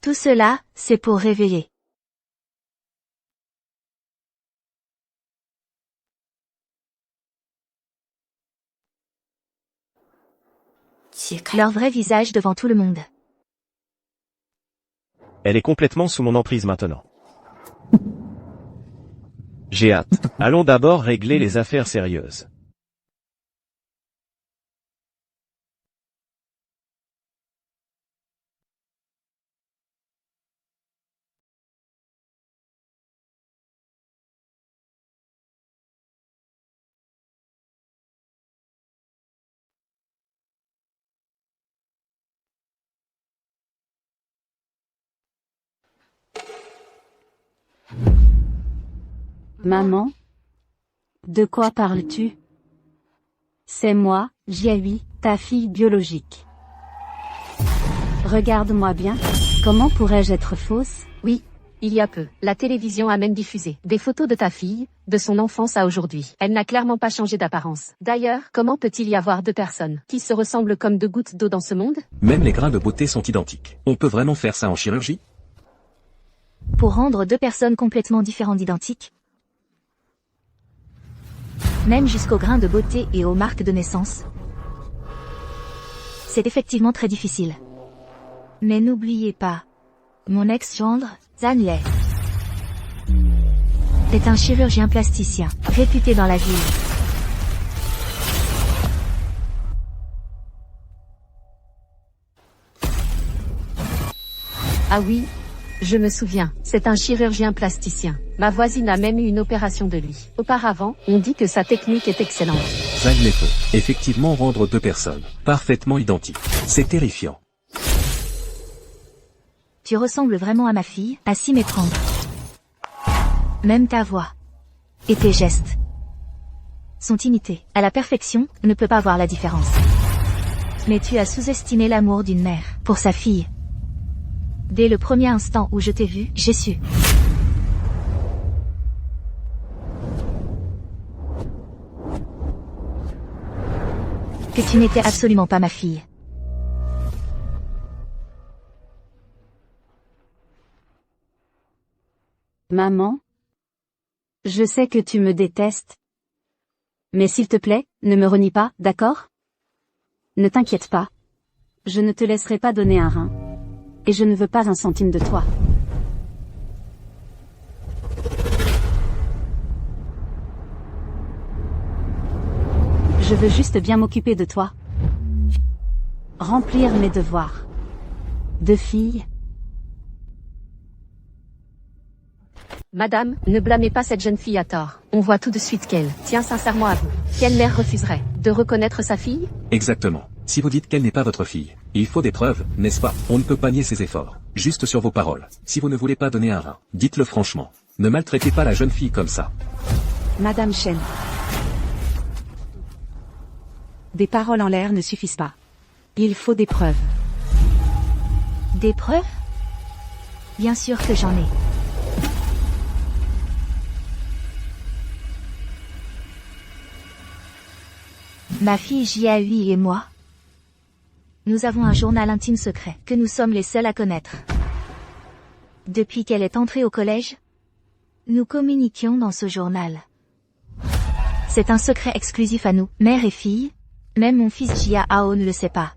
Tout cela, c'est pour réveiller. Leur vrai visage devant tout le monde. Elle est complètement sous mon emprise maintenant. J'ai hâte. Allons d'abord régler les affaires sérieuses. Maman? De quoi parles-tu? C'est moi, Jiahui, ta fille biologique. Regarde-moi bien. Comment pourrais-je être fausse? Oui, il y a peu, la télévision a même diffusé des photos de ta fille, de son enfance à aujourd'hui. Elle n'a clairement pas changé d'apparence. D'ailleurs, comment peut-il y avoir deux personnes qui se ressemblent comme deux gouttes d'eau dans ce monde? Même les grains de beauté sont identiques. On peut vraiment faire ça en chirurgie? Pour rendre deux personnes complètement différentes d'identiques. Même jusqu'aux grains de beauté et aux marques de naissance. C'est effectivement très difficile. Mais n'oubliez pas, mon ex-gendre, Zhan Lei, est un chirurgien plasticien, réputé dans la ville. Ah oui, je me souviens, c'est un chirurgien plasticien. Ma voisine a même eu une opération de lui. Auparavant, on dit que sa technique est excellente. Zhan Lei peut effectivement rendre deux personnes parfaitement identiques. C'est terrifiant. Tu ressembles vraiment à ma fille, à s'y méprendre. Même ta voix. Et tes gestes. Sont imités. À la perfection, on ne peut pas voir la différence. Mais tu as sous-estimé l'amour d'une mère, pour sa fille. Dès le premier instant où je t'ai vu, j'ai su. Que tu n'étais absolument pas ma fille. Maman? Je sais que tu me détestes. Mais s'il te plaît, ne me renie pas, d'accord? Ne t'inquiète pas. Je ne te laisserai pas donner un rein. Et je ne veux pas un centime de toi. Je veux juste bien m'occuper de toi. Remplir mes devoirs. De fille. Madame, ne blâmez pas cette jeune fille à tort. On voit tout de suite qu'elle tient sincèrement à vous. Quelle mère refuserait de reconnaître sa fille? Exactement. Si vous dites qu'elle n'est pas votre fille, il faut des preuves, n'est-ce pas? On ne peut pas nier ses efforts. Juste sur vos paroles. Si vous ne voulez pas donner un rein, dites-le franchement. Ne maltraitez pas la jeune fille comme ça. Madame Chen. Des paroles en l'air ne suffisent pas. Il faut des preuves. Des preuves? Bien sûr que j'en ai. Ma fille Jiahui et moi, nous avons un journal intime secret que nous sommes les seuls à connaître. Depuis qu'elle est entrée au collège, nous communiquions dans ce journal. C'est un secret exclusif à nous, mère et fille. Même mon fils Jia Hao ne le sait pas.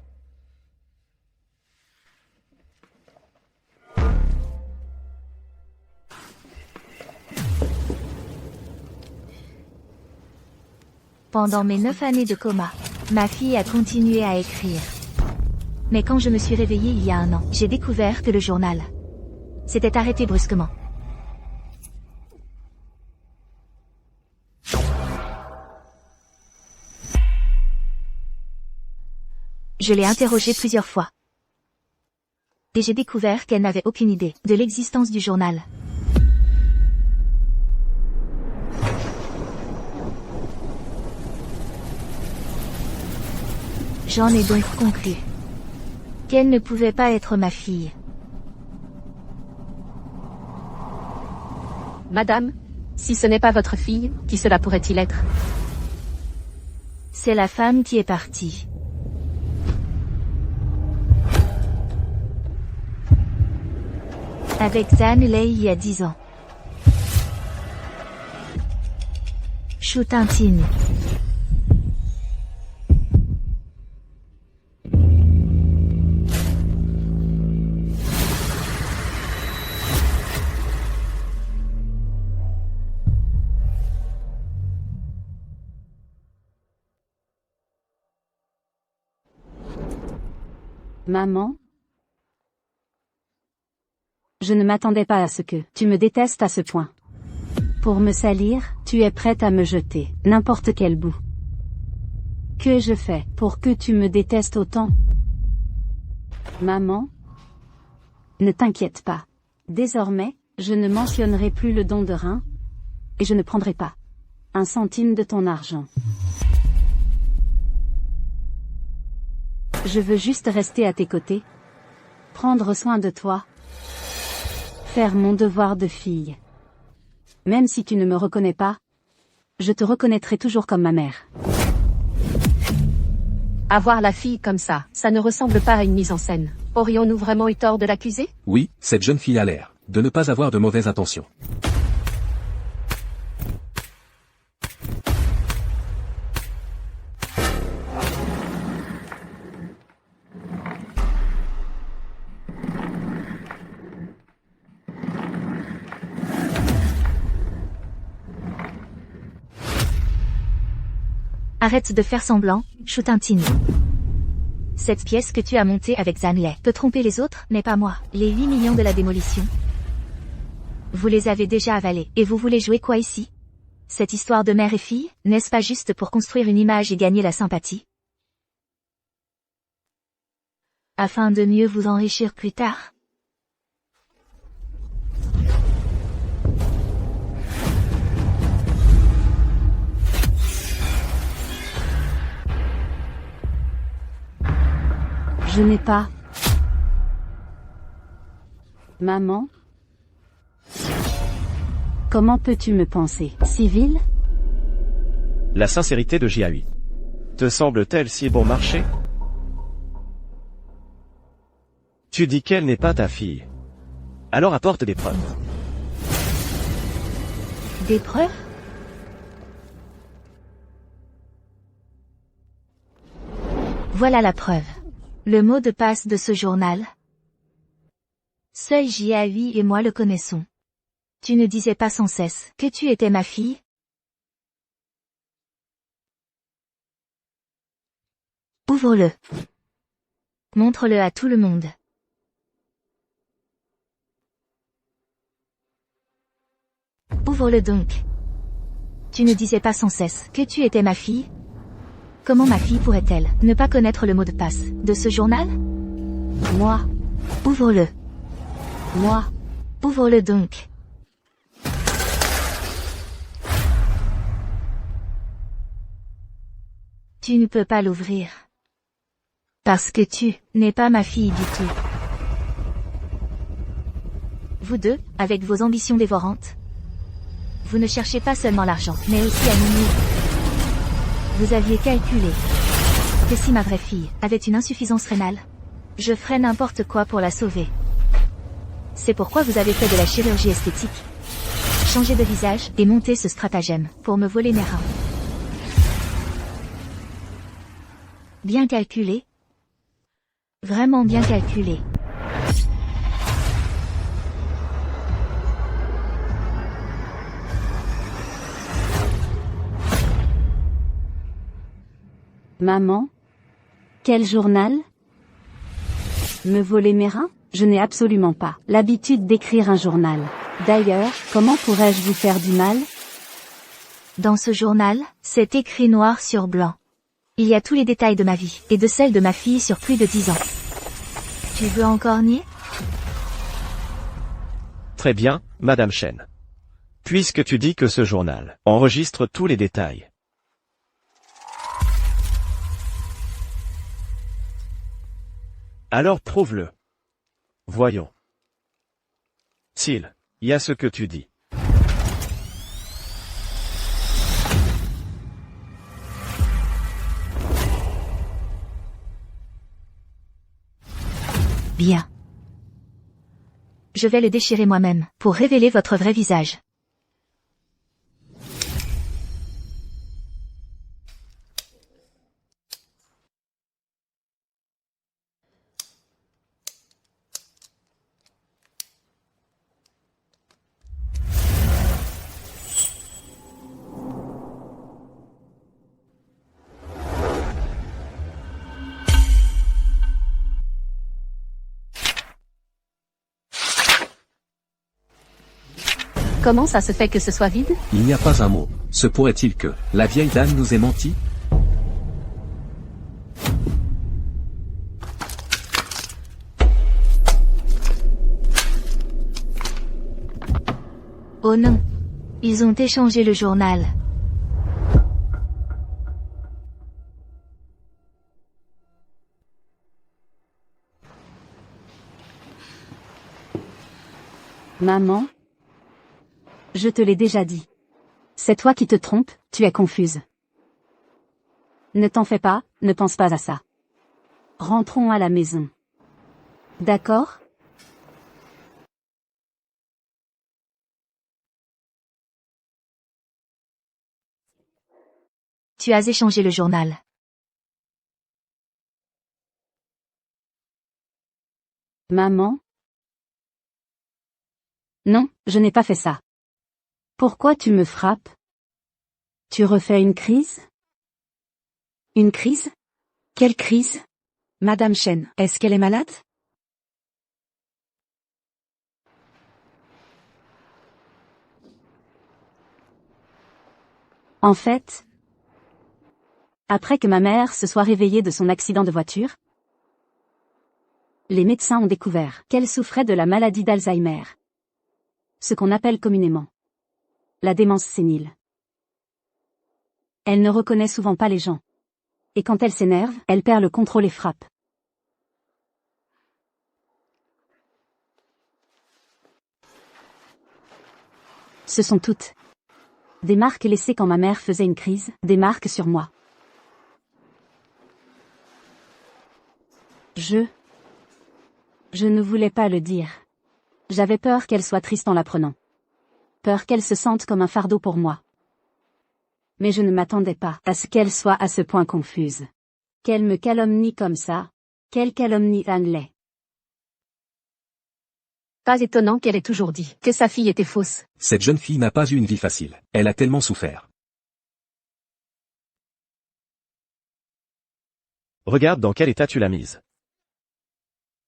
Pendant mes 9 années de coma, ma fille a continué à écrire. Mais quand je me suis réveillée il y a 1 an, j'ai découvert que le journal s'était arrêté brusquement. Je l'ai interrogée plusieurs fois. Et j'ai découvert qu'elle n'avait aucune idée de l'existence du journal. J'en ai donc conclu qu'elle ne pouvait pas être ma fille. Madame, si ce n'est pas votre fille, qui cela pourrait-il être? C'est la femme qui est partie. Avec Zhan Lei il y a 10 ans. Shu Tintin. Maman? Je ne m'attendais pas à ce que tu me détestes à ce point. Pour me salir, tu es prête à me jeter n'importe quel bout. Que je fais pour que tu me détestes autant? Maman? Ne t'inquiète pas. Désormais, je ne mentionnerai plus le don de rein, et je ne prendrai pas 1 centime de ton argent. Je veux juste rester à tes côtés, prendre soin de toi, faire mon devoir de fille. Même si tu ne me reconnais pas, je te reconnaîtrai toujours comme ma mère. Avoir la fille comme ça ne ressemble pas à une mise en scène. Aurions-nous vraiment eu tort de l'accuser? Oui, cette jeune fille a l'air de ne pas avoir de mauvaises intentions. Arrête de faire semblant, Shu Tintin. Cette pièce que tu as montée avec Zhan Lei peut tromper les autres, mais pas moi. Les 8 millions de la démolition. Vous les avez déjà avalés, et vous voulez jouer quoi ici? Cette histoire de mère et fille, n'est-ce pas juste pour construire une image et gagner la sympathie? Afin de mieux vous enrichir plus tard. Je n'ai pas. Maman? Comment peux-tu me penser civile? La sincérité de Jiahui te semble-t-elle si bon marché? Tu dis qu'elle n'est pas ta fille. Alors apporte des preuves. Des preuves? Voilà la preuve. Le mot de passe de ce journal. Seul Jiahui et moi le connaissons. Tu ne disais pas sans cesse que tu étais ma fille? Ouvre-le. Montre-le à tout le monde. Ouvre-le donc. Tu ne disais pas sans cesse que tu étais ma fille? Comment ma fille pourrait-elle ne pas connaître le mot de passe de ce journal? Moi. Ouvre-le. Moi. Ouvre-le donc. Tu ne peux pas l'ouvrir. Parce que tu n'es pas ma fille du tout. Vous deux, avec vos ambitions dévorantes, vous ne cherchez pas seulement l'argent, mais aussi à nous nuire. Vous aviez calculé que si ma vraie fille avait une insuffisance rénale, je ferais n'importe quoi pour la sauver. C'est pourquoi vous avez fait de la chirurgie esthétique, changé de visage et monté ce stratagème pour me voler mes reins. Bien calculé. Vraiment bien calculé. Maman? Quel journal? Me voler mes reins? Je n'ai absolument pas l'habitude d'écrire un journal. D'ailleurs, comment pourrais-je vous faire du mal? Dans ce journal, c'est écrit noir sur blanc. Il y a tous les détails de ma vie, et de celle de ma fille sur plus de 10 ans. Tu veux encore nier? Très bien, Madame Chen. Puisque tu dis que ce journal enregistre tous les détails. Alors prouve-le. Voyons. S'il y a ce que tu dis. Bien. Je vais le déchirer moi-même, pour révéler votre vrai visage. Comment ça se fait que ce soit vide? Il n'y a pas un mot. Se pourrait-il que la vieille dame nous ait menti? Oh non. Ils ont échangé le journal. Maman? Je te l'ai déjà dit. C'est toi qui te trompes, tu es confuse. Ne t'en fais pas, ne pense pas à ça. Rentrons à la maison. D'accord? Tu as échangé le journal. Maman? Non, je n'ai pas fait ça. Pourquoi tu me frappes? Tu refais une crise? Une crise? Quelle crise? Madame Chen, est-ce qu'elle est malade? En fait, après que ma mère se soit réveillée de son accident de voiture, les médecins ont découvert qu'elle souffrait de la maladie d'Alzheimer. Ce qu'on appelle communément la démence sénile. Elle ne reconnaît souvent pas les gens. Et quand elle s'énerve, elle perd le contrôle et frappe. Ce sont toutes des marques laissées quand ma mère faisait une crise, des marques sur moi. Je ne voulais pas le dire. J'avais peur qu'elle soit triste en l'apprenant. Peur qu'elle se sente comme un fardeau pour moi. Mais je ne m'attendais pas à ce qu'elle soit à ce point confuse. Qu'elle me calomnie comme ça. Quelle calomnie Hanley. Pas étonnant qu'elle ait toujours dit que sa fille était fausse. Cette jeune fille n'a pas eu une vie facile. Elle a tellement souffert. Regarde dans quel état tu l'as mise.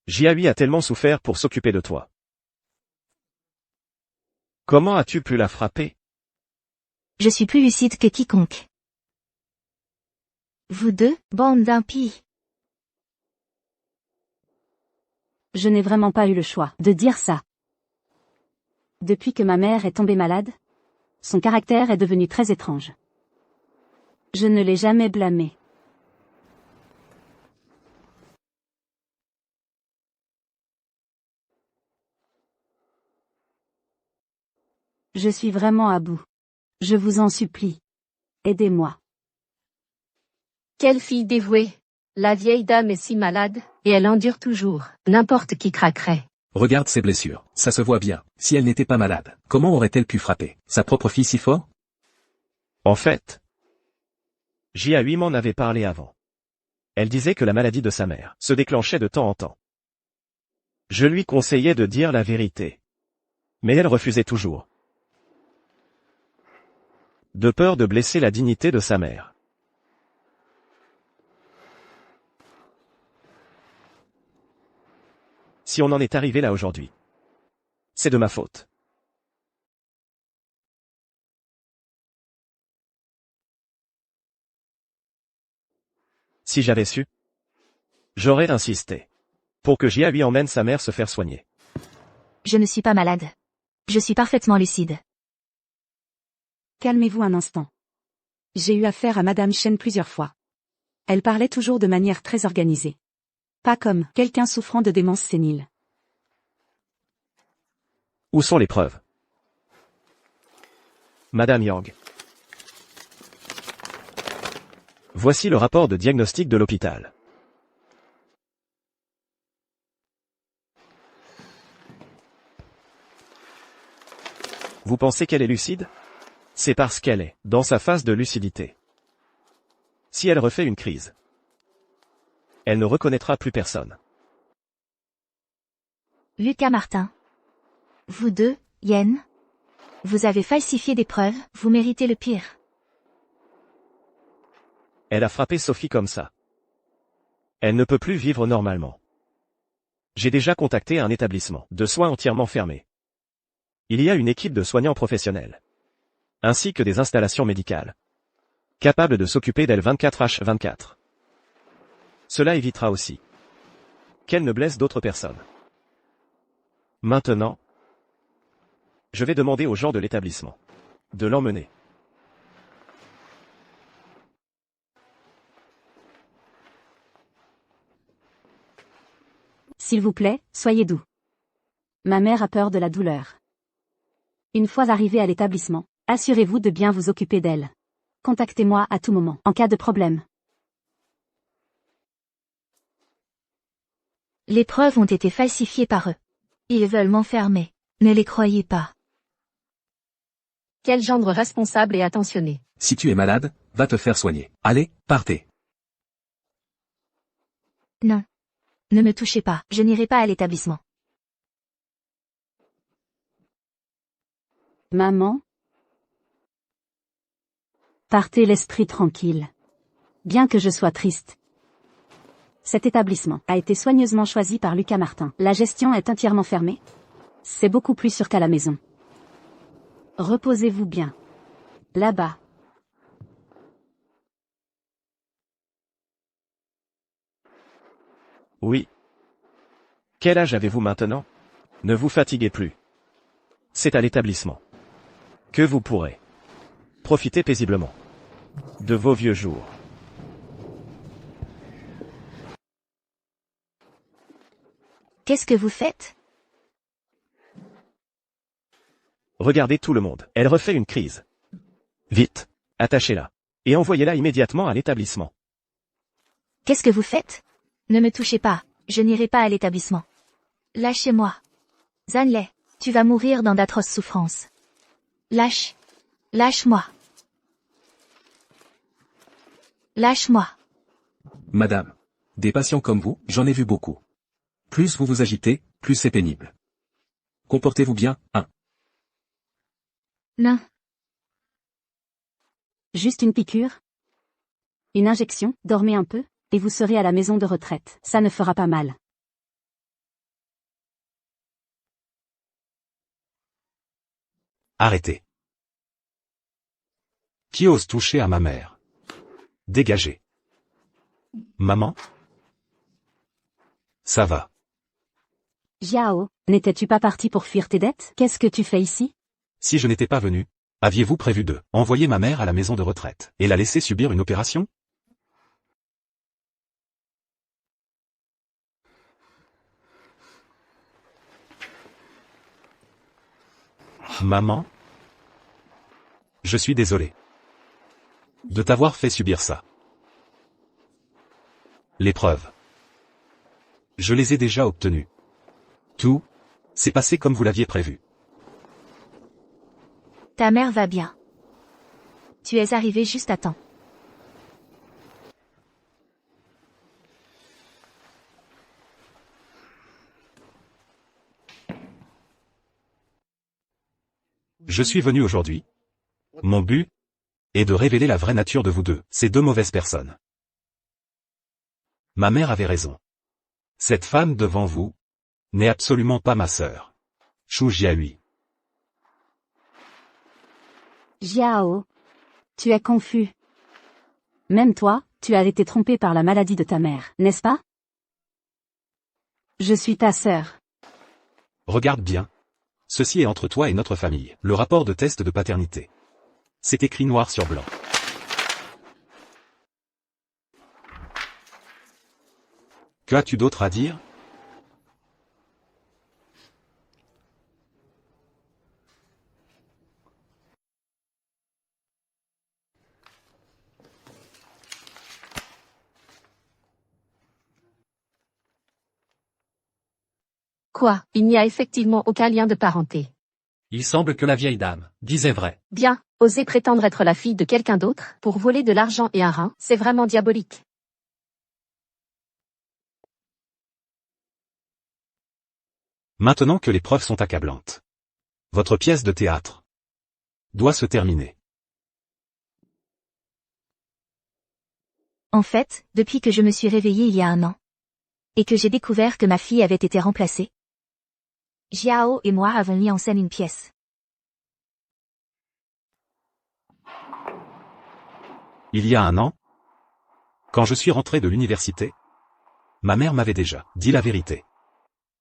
Jiahui a tellement souffert pour s'occuper de toi. Comment as-tu pu la frapper? Je suis plus lucide que quiconque. Vous deux, bande d'impies. Je n'ai vraiment pas eu le choix de dire ça. Depuis que ma mère est tombée malade, son caractère est devenu très étrange. Je ne l'ai jamais blâmée. Je suis vraiment à bout. Je vous en supplie. Aidez-moi. Quelle fille dévouée. La vieille dame est si malade, et elle endure toujours. N'importe qui craquerait. Regarde ses blessures. Ça se voit bien. Si elle n'était pas malade, comment aurait-elle pu frapper sa propre fille si fort? En fait, Jiahui m'en avait parlé avant. Elle disait que la maladie de sa mère se déclenchait de temps en temps. Je lui conseillais de dire la vérité. Mais elle refusait toujours. De peur de blesser la dignité de sa mère. Si on en est arrivé là aujourd'hui, c'est de ma faute. Si j'avais su, j'aurais insisté pour que Jia lui emmène sa mère se faire soigner. Je ne suis pas malade. Je suis parfaitement lucide. Calmez-vous un instant. J'ai eu affaire à Madame Chen plusieurs fois. Elle parlait toujours de manière très organisée. Pas comme quelqu'un souffrant de démence sénile. Où sont les preuves? Madame Yang. Voici le rapport de diagnostic de l'hôpital. Vous pensez qu'elle est lucide? C'est parce qu'elle est dans sa phase de lucidité. Si elle refait une crise, elle ne reconnaîtra plus personne. Lucas Martin. Vous deux, Yen. Vous avez falsifié des preuves, vous méritez le pire. Elle a frappé Sophie comme ça. Elle ne peut plus vivre normalement. J'ai déjà contacté un établissement de soins entièrement fermé. Il y a une équipe de soignants professionnels, ainsi que des installations médicales, capables de s'occuper d'elle 24h24. Cela évitera aussi qu'elle ne blesse d'autres personnes. Maintenant, je vais demander aux gens de l'établissement de l'emmener. S'il vous plaît, soyez doux. Ma mère a peur de la douleur. Une fois arrivé à l'établissement, assurez-vous de bien vous occuper d'elle. Contactez-moi à tout moment, en cas de problème. Les preuves ont été falsifiées par eux. Ils veulent m'enfermer. Ne les croyez pas. Quel gendre responsable et attentionné. Si tu es malade, va te faire soigner. Allez, partez. Non. Ne me touchez pas, je n'irai pas à l'établissement. Maman? Partez l'esprit tranquille. Bien que je sois triste. Cet établissement a été soigneusement choisi par Lucas Martin. La gestion est entièrement fermée. C'est beaucoup plus sûr qu'à la maison. Reposez-vous bien. Là-bas. Oui. Quel âge avez-vous maintenant? Ne vous fatiguez plus. C'est à l'établissement que vous pourrez profiter paisiblement de vos vieux jours. Qu'est-ce que vous faites? Regardez tout le monde. Elle refait une crise. Vite, attachez-la. Et envoyez-la immédiatement à l'établissement. Qu'est-ce que vous faites? Ne me touchez pas, je n'irai pas à l'établissement. Lâchez-moi. Zanley, tu vas mourir dans d'atroces souffrances. Lâche-moi. Lâche-moi. Madame. Des patients comme vous, j'en ai vu beaucoup. Plus vous vous agitez, plus c'est pénible. Comportez-vous bien, hein. Non. Juste une piqûre? Une injection, dormez un peu, et vous serez à la maison de retraite. Ça ne fera pas mal. Arrêtez. Qui ose toucher à ma mère? Dégagez. Maman? Ça va. Jiao, n'étais-tu pas parti pour fuir tes dettes? Qu'est-ce que tu fais ici? Si je n'étais pas venu, aviez-vous prévu de envoyer ma mère à la maison de retraite et la laisser subir une opération? Maman? Je suis désolé de t'avoir fait subir ça. Les preuves, je les ai déjà obtenues. Tout s'est passé comme vous l'aviez prévu. Ta mère va bien. Tu es arrivé juste à temps. Je suis venu aujourd'hui. Mon but est de révéler la vraie nature de vous deux, ces deux mauvaises personnes. Ma mère avait raison. Cette femme devant vous n'est absolument pas ma sœur. Shu Jiahui. Jiao. Tu es confus. Même toi, tu as été trompé par la maladie de ta mère, n'est-ce pas? Je suis ta sœur. Regarde bien. Ceci est entre toi et notre famille, le rapport de test de paternité. C'est écrit noir sur blanc. Que as-tu d'autre à dire? Quoi, il n'y a effectivement aucun lien de parenté. Il semble que la vieille dame disait vrai. Bien, oser prétendre être la fille de quelqu'un d'autre pour voler de l'argent et un rein, c'est vraiment diabolique. Maintenant que les preuves sont accablantes. Votre pièce de théâtre doit se terminer. En fait, depuis que je me suis réveillée il y a 1 an, et que j'ai découvert que ma fille avait été remplacée, Jiao et moi avons mis en scène une pièce. Il y a 1 an, quand je suis rentré de l'université, ma mère m'avait déjà dit la vérité.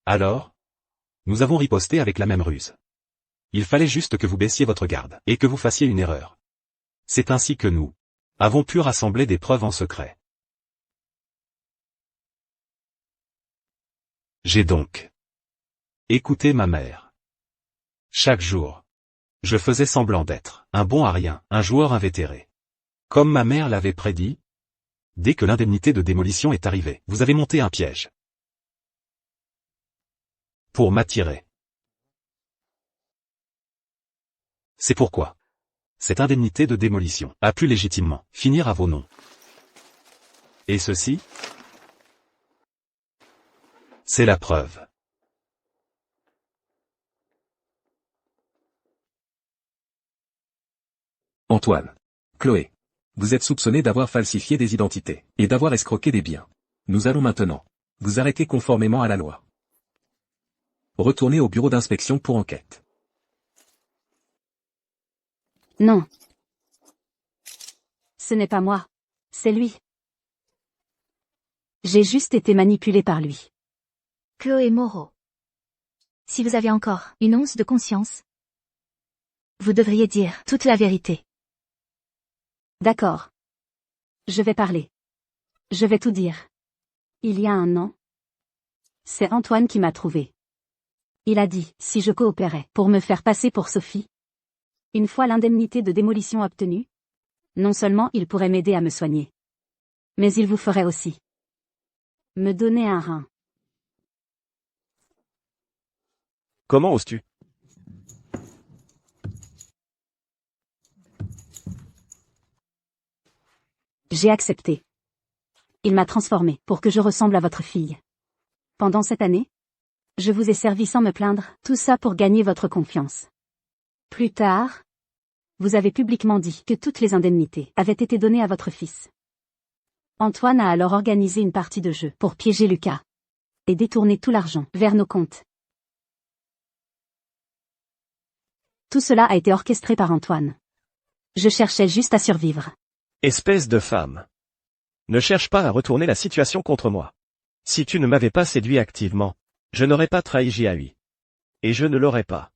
Alors, nous avons riposté avec la même ruse. Il fallait juste que vous baissiez votre garde, et que vous fassiez une erreur. C'est ainsi que nous avons pu rassembler des preuves en secret. J'ai donc écouté ma mère. Chaque jour, je faisais semblant d'être un bon à rien, un joueur invétéré. Comme ma mère l'avait prédit, dès que l'indemnité de démolition est arrivée, vous avez monté un piège pour m'attirer. C'est pourquoi cette indemnité de démolition a pu légitimement finir à vos noms. Et ceci, c'est la preuve. Antoine. Chloé. Vous êtes soupçonné d'avoir falsifié des identités, et d'avoir escroqué des biens. Nous allons maintenant vous arrêter conformément à la loi. Retournez au bureau d'inspection pour enquête. Non. Ce n'est pas moi. C'est lui. J'ai juste été manipulée par lui. Chloé Moreau. Si vous avez encore une once de conscience, vous devriez dire toute la vérité. D'accord. Je vais parler. Je vais tout dire. Il y a 1 an, c'est Antoine qui m'a trouvé. Il a dit, si je coopérais pour me faire passer pour Sophie, une fois l'indemnité de démolition obtenue, non seulement il pourrait m'aider à me soigner, mais il vous ferait aussi me donner un rein. Comment oses-tu? J'ai accepté. Il m'a transformé pour que je ressemble à votre fille. Pendant cette année, je vous ai servi sans me plaindre, tout ça pour gagner votre confiance. Plus tard, vous avez publiquement dit que toutes les indemnités avaient été données à votre fils. Antoine a alors organisé une partie de jeu pour piéger Lucas et détourner tout l'argent vers nos comptes. Tout cela a été orchestré par Antoine. Je cherchais juste à survivre. Espèce de femme. Ne cherche pas à retourner la situation contre moi. Si tu ne m'avais pas séduit activement, je n'aurais pas trahi Jiahui. Et je ne l'aurais pas.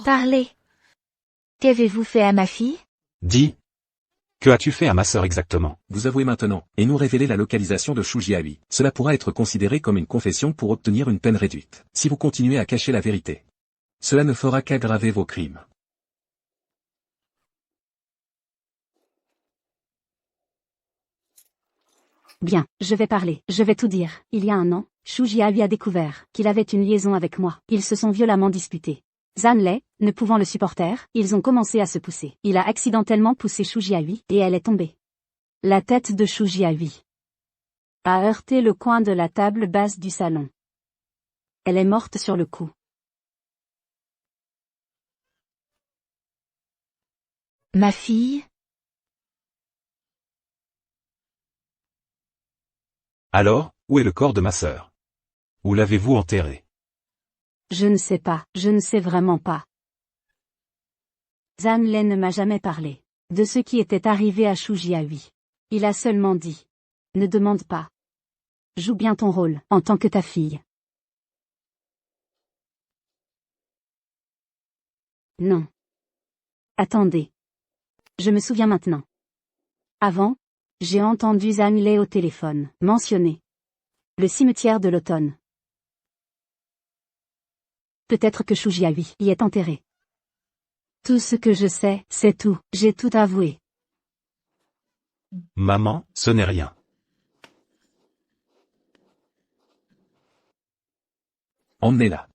Parlez. Qu'avez-vous fait à ma fille? Dis. Que as-tu fait à ma sœur exactement? Vous avouez maintenant, et nous révéler la localisation de Shu Jiahui. Cela pourra être considéré comme une confession pour obtenir une peine réduite. Si vous continuez à cacher la vérité, cela ne fera qu'aggraver vos crimes. Bien, je vais parler, je vais tout dire. Il y a 1 an, Shu Jiahui a découvert qu'il avait une liaison avec moi. Ils se sont violemment disputés. Zanlei, ne pouvant le supporter, ils ont commencé à se pousser. Il a accidentellement poussé Shu Jiahui et elle est tombée. La tête de Shu Jiahui a heurté le coin de la table basse du salon. Elle est morte sur le coup. Ma fille? Alors, où est le corps de ma sœur? Où l'avez-vous enterré? Je ne sais pas, je ne sais vraiment pas. Zhang Lei ne m'a jamais parlé de ce qui était arrivé à Shu Jiahui. Il a seulement dit: ne demande pas. Joue bien ton rôle, en tant que ta fille. Non. Attendez. Je me souviens maintenant. Avant, j'ai entendu Zhang Lei au téléphone mentionner le cimetière de l'automne. Peut-être que Shu Jiahui y est enterré. Tout ce que je sais, c'est tout, j'ai tout avoué. Maman, ce n'est rien. Emmenez-la.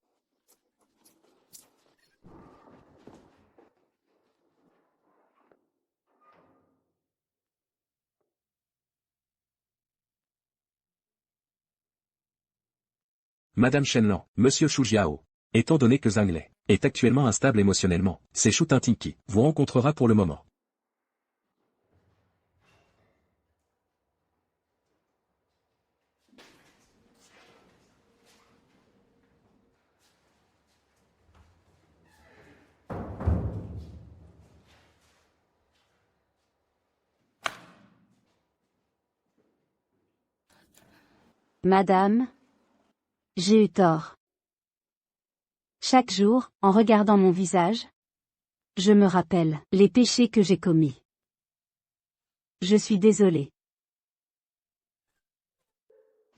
Madame Shenlan, Monsieur Shu Jiao. Étant donné que Zhang Lei est actuellement instable émotionnellement, c'est Shu Tintin qui vous rencontrera pour le moment. Madame, j'ai eu tort. Chaque jour, en regardant mon visage, je me rappelle les péchés que j'ai commis. Je suis désolée.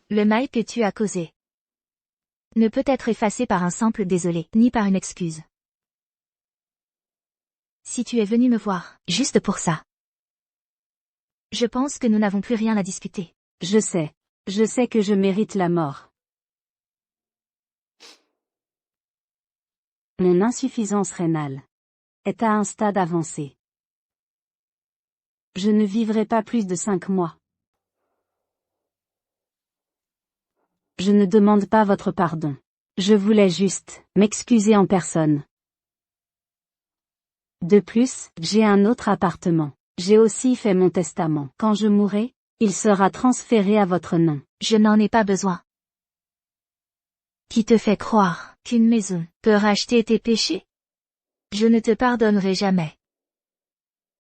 Le mal que tu as causé ne peut être effacé par un simple désolé, ni par une excuse. Si tu es venu me voir, juste pour ça, je pense que nous n'avons plus rien à discuter. Je sais que je mérite la mort. Mon insuffisance rénale est à un stade avancé. Je ne vivrai pas plus de 5 mois. Je ne demande pas votre pardon. Je voulais juste m'excuser en personne. De plus, j'ai un autre appartement. J'ai aussi fait mon testament. Quand je mourrai, il sera transféré à votre nom. Je n'en ai pas besoin. Qui te fait croire qu'une maison peut racheter tes péchés? Je ne te pardonnerai jamais.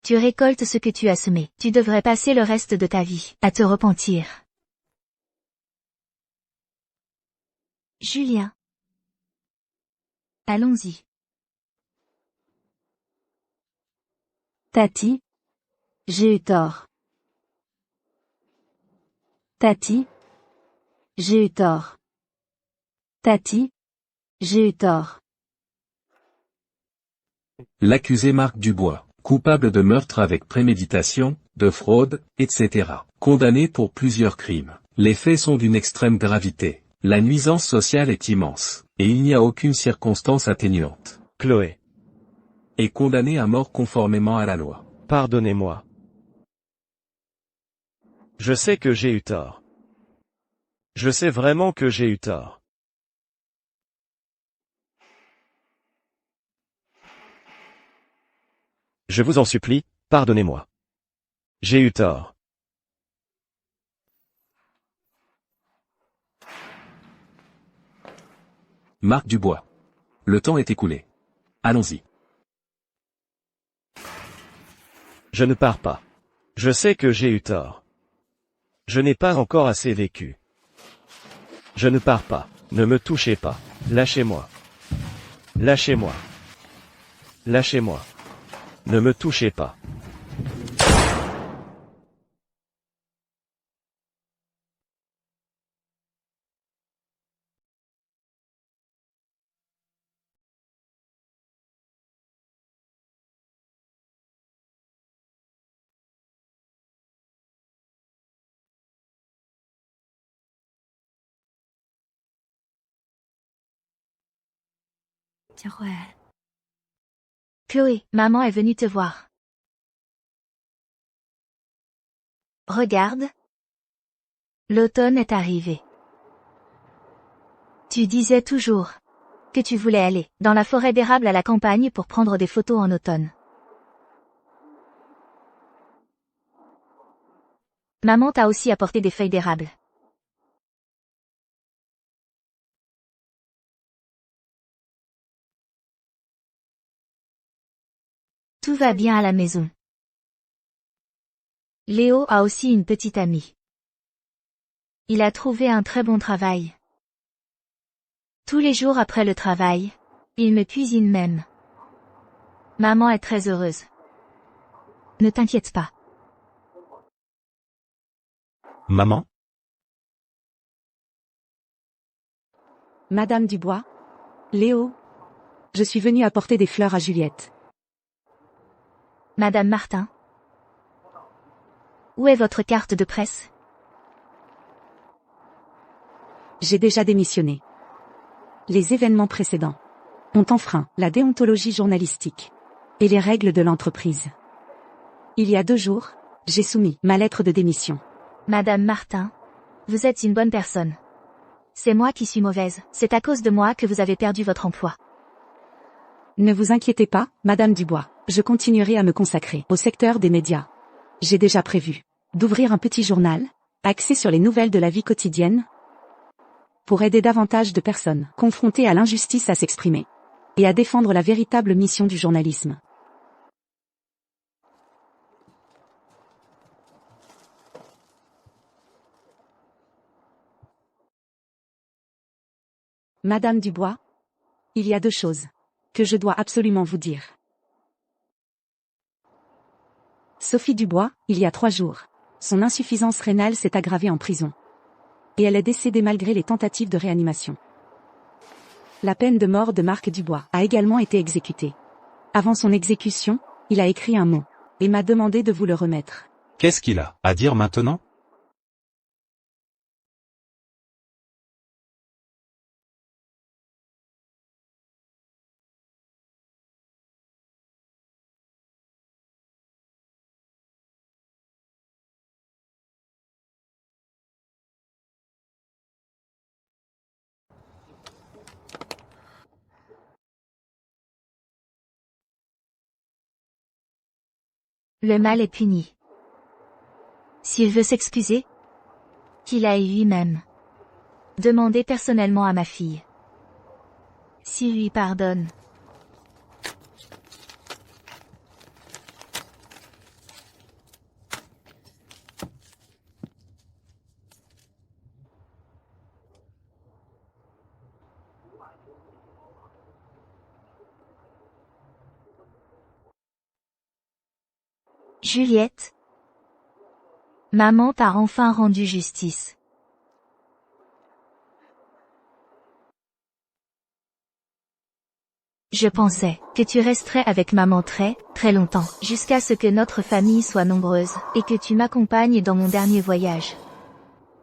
Tu récoltes ce que tu as semé. Tu devrais passer le reste de ta vie à te repentir. Julien. Allons-y. Tati, j'ai eu tort. Tati, j'ai eu tort. Tati, j'ai eu tort. L'accusé Marc Dubois, coupable de meurtre avec préméditation, de fraude, etc. Condamné pour plusieurs crimes. Les faits sont d'une extrême gravité. La nuisance sociale est immense, et il n'y a aucune circonstance atténuante. Chloé. Est condamné à mort conformément à la loi. Pardonnez-moi. Je sais que j'ai eu tort. Je sais vraiment que j'ai eu tort. Je vous en supplie, pardonnez-moi. J'ai eu tort. Marc Dubois. Le temps est écoulé. Allons-y. Je ne pars pas. Je sais que j'ai eu tort. Je n'ai pas encore assez vécu. Je ne pars pas. Ne me touchez pas. Lâchez-moi. Lâchez-moi. Lâchez-moi. Ne me touchez pas. Chloé, maman est venue te voir. Regarde. L'automne est arrivé. Tu disais toujours que tu voulais aller dans la forêt d'érable à la campagne pour prendre des photos en automne. Maman t'a aussi apporté des feuilles d'érable. Tout va bien à la maison. Léo a aussi une petite amie. Il a trouvé un très bon travail. Tous les jours après le travail, il me cuisine même. Maman est très heureuse. Ne t'inquiète pas. Maman? Madame Dubois? Léo? Je suis venue apporter des fleurs à Juliette. Madame Martin? Où est votre carte de presse? J'ai déjà démissionné. Les événements précédents ont enfreint la déontologie journalistique et les règles de l'entreprise. Il y a 2 jours, j'ai soumis ma lettre de démission. Madame Martin, vous êtes une bonne personne. C'est moi qui suis mauvaise. C'est à cause de moi que vous avez perdu votre emploi. Ne vous inquiétez pas, Madame Dubois. Je continuerai à me consacrer au secteur des médias. J'ai déjà prévu d'ouvrir un petit journal, axé sur les nouvelles de la vie quotidienne, pour aider davantage de personnes confrontées à l'injustice à s'exprimer et à défendre la véritable mission du journalisme. Madame Dubois, il y a 2 choses que je dois absolument vous dire. Sophie Dubois, il y a 3 jours, son insuffisance rénale s'est aggravée en prison. Et elle est décédée malgré les tentatives de réanimation. La peine de mort de Marc Dubois a également été exécutée. Avant son exécution, il a écrit un mot et m'a demandé de vous le remettre. Qu'est-ce qu'il a à dire maintenant? Le mal est puni. S'il veut s'excuser, qu'il aille lui-même demander personnellement à ma fille. S'il lui pardonne. Juliette. Maman t'a enfin rendu justice. Je pensais que tu resterais avec maman très, très longtemps, jusqu'à ce que notre famille soit nombreuse, et que tu m'accompagnes dans mon dernier voyage.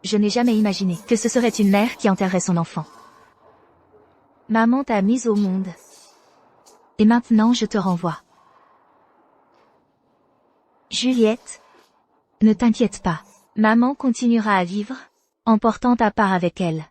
Je n'ai jamais imaginé que ce serait une mère qui enterrerait son enfant. Maman t'a mise au monde. Et maintenant je te renvoie. Juliette, ne t'inquiète pas. Maman continuera à vivre, en portant ta part avec elle.